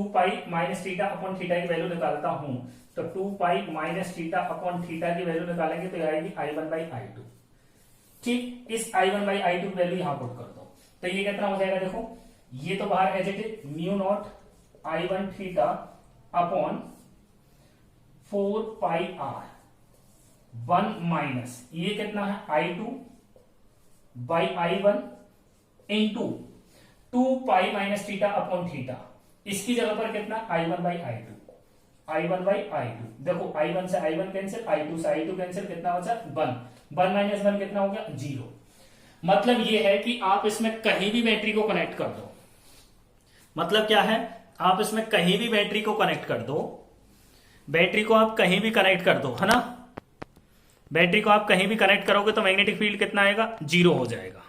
pi minus theta upon theta की वैल्यू निकालता हूं, तो 2 pi minus theta upon theta की वैल्यू निकालेंगे तो आएगी I1 बाई I2। ठीक, इस I1 बाई I2 की वैल्यू यहां पुट कर दो तो ये कितना हो जाएगा, देखो ये तो बाहर as it is mu naught I1 theta upon 4 pi r 1 minus ये कितना है I2 by I1 into 2 pi minus theta upon theta. इसकी जगह पर कितना I1 बाई I2 देखो I1 से I1 कैंसिल, I2 से I2 कैंसिल, कितना बचा 1 माइनस 1 कितना हो गया 0। मतलब ये है कि आप इसमें कहीं भी बैटरी को कनेक्ट कर दो, मतलब क्या है, आप इसमें कहीं भी बैटरी को कनेक्ट कर दो, बैटरी को आप कहीं भी कनेक्ट कर दो, है ना, बैटरी को आप कहीं भी कनेक्ट करोगे तो मैग्नेटिक फील्ड कितना आएगा 0 हो जाएगा।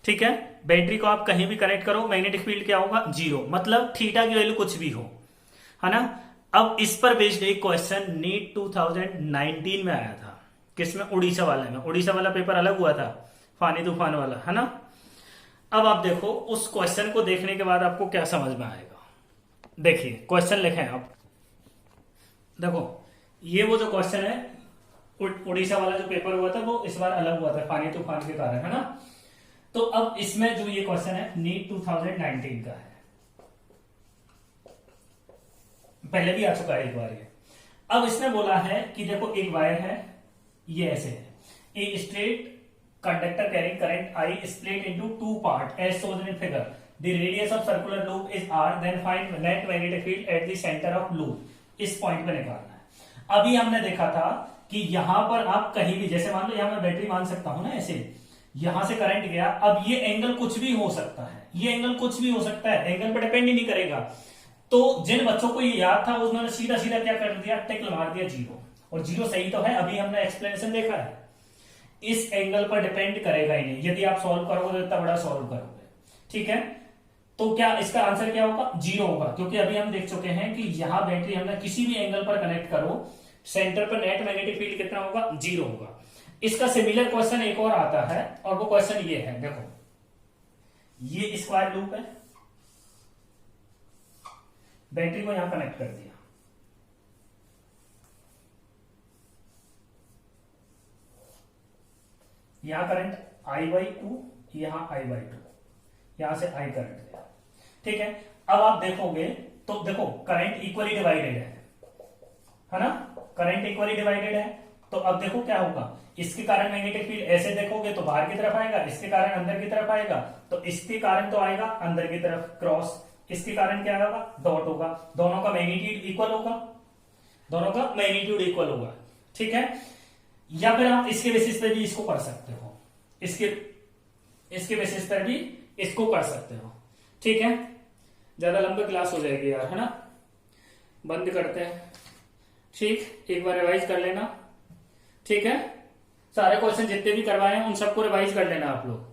ठीक है, बैटरी को आप कहीं भी कनेक्ट करो मैग्नेटिक फील्ड क्या होगा 0, मतलब थीटा की वैल्यू कुछ भी हो, है ना। अब इस पर बेस्ड एक क्वेश्चन नीट 2019 में आया था, किसमें, उड़ीसा वाले में। उड़ीसा वाला पेपर अलग हुआ था, फानी तूफान वाला, है ना। अब आप देखो उस क्वेश्चन को देखने के बाद आपको क्या समझ में आएगा। देखिए क्वेश्चन लिखे आप, देखो ये वो जो क्वेश्चन है उड़ीसा वाला जो पेपर हुआ था वो इस बार अलग हुआ था फानी तूफान के कारण, है ना। तो अब इसमें जो ये क्वेश्चन है नीट 2019 का है, पहले भी आ चुका है एक बार ये। अब इसने बोला है कि देखो एक वायर है, ये ऐसे है, a straight conductor carrying current I split into 2 parts as shown in figure. The radius of circular loop is r. Then find net magnetic field at the center of loop. इस point पे निकालना है। अभी हमने देखा था कि यहां पर आप कहीं भी, जैसे मान लो यहां मैं बैटरी मान सकता हूं ना, ऐसे यहां से करंट गया, अब ये एंगल कुछ भी हो सकता है, ये एंगल कुछ भी हो सकता है, एंगल पर डिपेंड ही नहीं करेगा। तो जिन बच्चों को ये याद था उन्होंने सीधा सीधा क्या कर दिया, टिक मार दिया 0, और 0 सही तो है, अभी हमने एक्सप्लेनेशन देखा है। इस एंगल पर डिपेंड करेगा ही नहीं, यदि आप सॉल्व करोगे तो इतना बड़ा सॉल्व करोगे, ठीक है। तो क्या इसका आंसर क्या होगा 0 होगा, क्योंकि अभी हम देख चुके हैं कि यहां बैटरी हमने किसी भी एंगल पर कनेक्ट करो, सेंटर पर नेट मैग्नेटिक फील्ड कितना होगा 0 होगा। इसका सिमिलर क्वेश्चन एक और आता है, और वो क्वेश्चन ये है, देखो ये स्क्वायर लूप है, बैटरी को यहां कनेक्ट कर दिया, यहां करंट I/2, यहां I/2, यहां से I करंट गया, ठीक है। अब आप देखोगे तो देखो करंट इक्वली डिवाइडेड है ना, करंट इक्वली डिवाइडेड है। तो अब देखो क्या होगा, इसके कारण मैग्नेटिक फील्ड ऐसे देखोगे तो बाहर की तरफ आएगा, इसके कारण अंदर की तरफ आएगा, तो इसके कारण तो आएगा अंदर की तरफ क्रॉस, इसके कारण क्या होगा डॉट होगा, दोनों का मैग्नीट्यूड इक्वल होगा, दोनों का मैग्नीट्यूड इक्वल होगा, ठीक है। या फिर आप इसके बेसिस पे भी इसको कर सकते हो, इसके बेसिस पर भी इसको कर सकते हो, ठीक है। ज्यादा लंबी क्लास हो जाएगी यार, है ना, बंद करते हैं, ठीक। एक बार रिवाइज कर लेना, ठीक है। सारे क्वेश्चन जितने भी करवाए हैं उन सबको रिवाइज कर लेना आप लोग।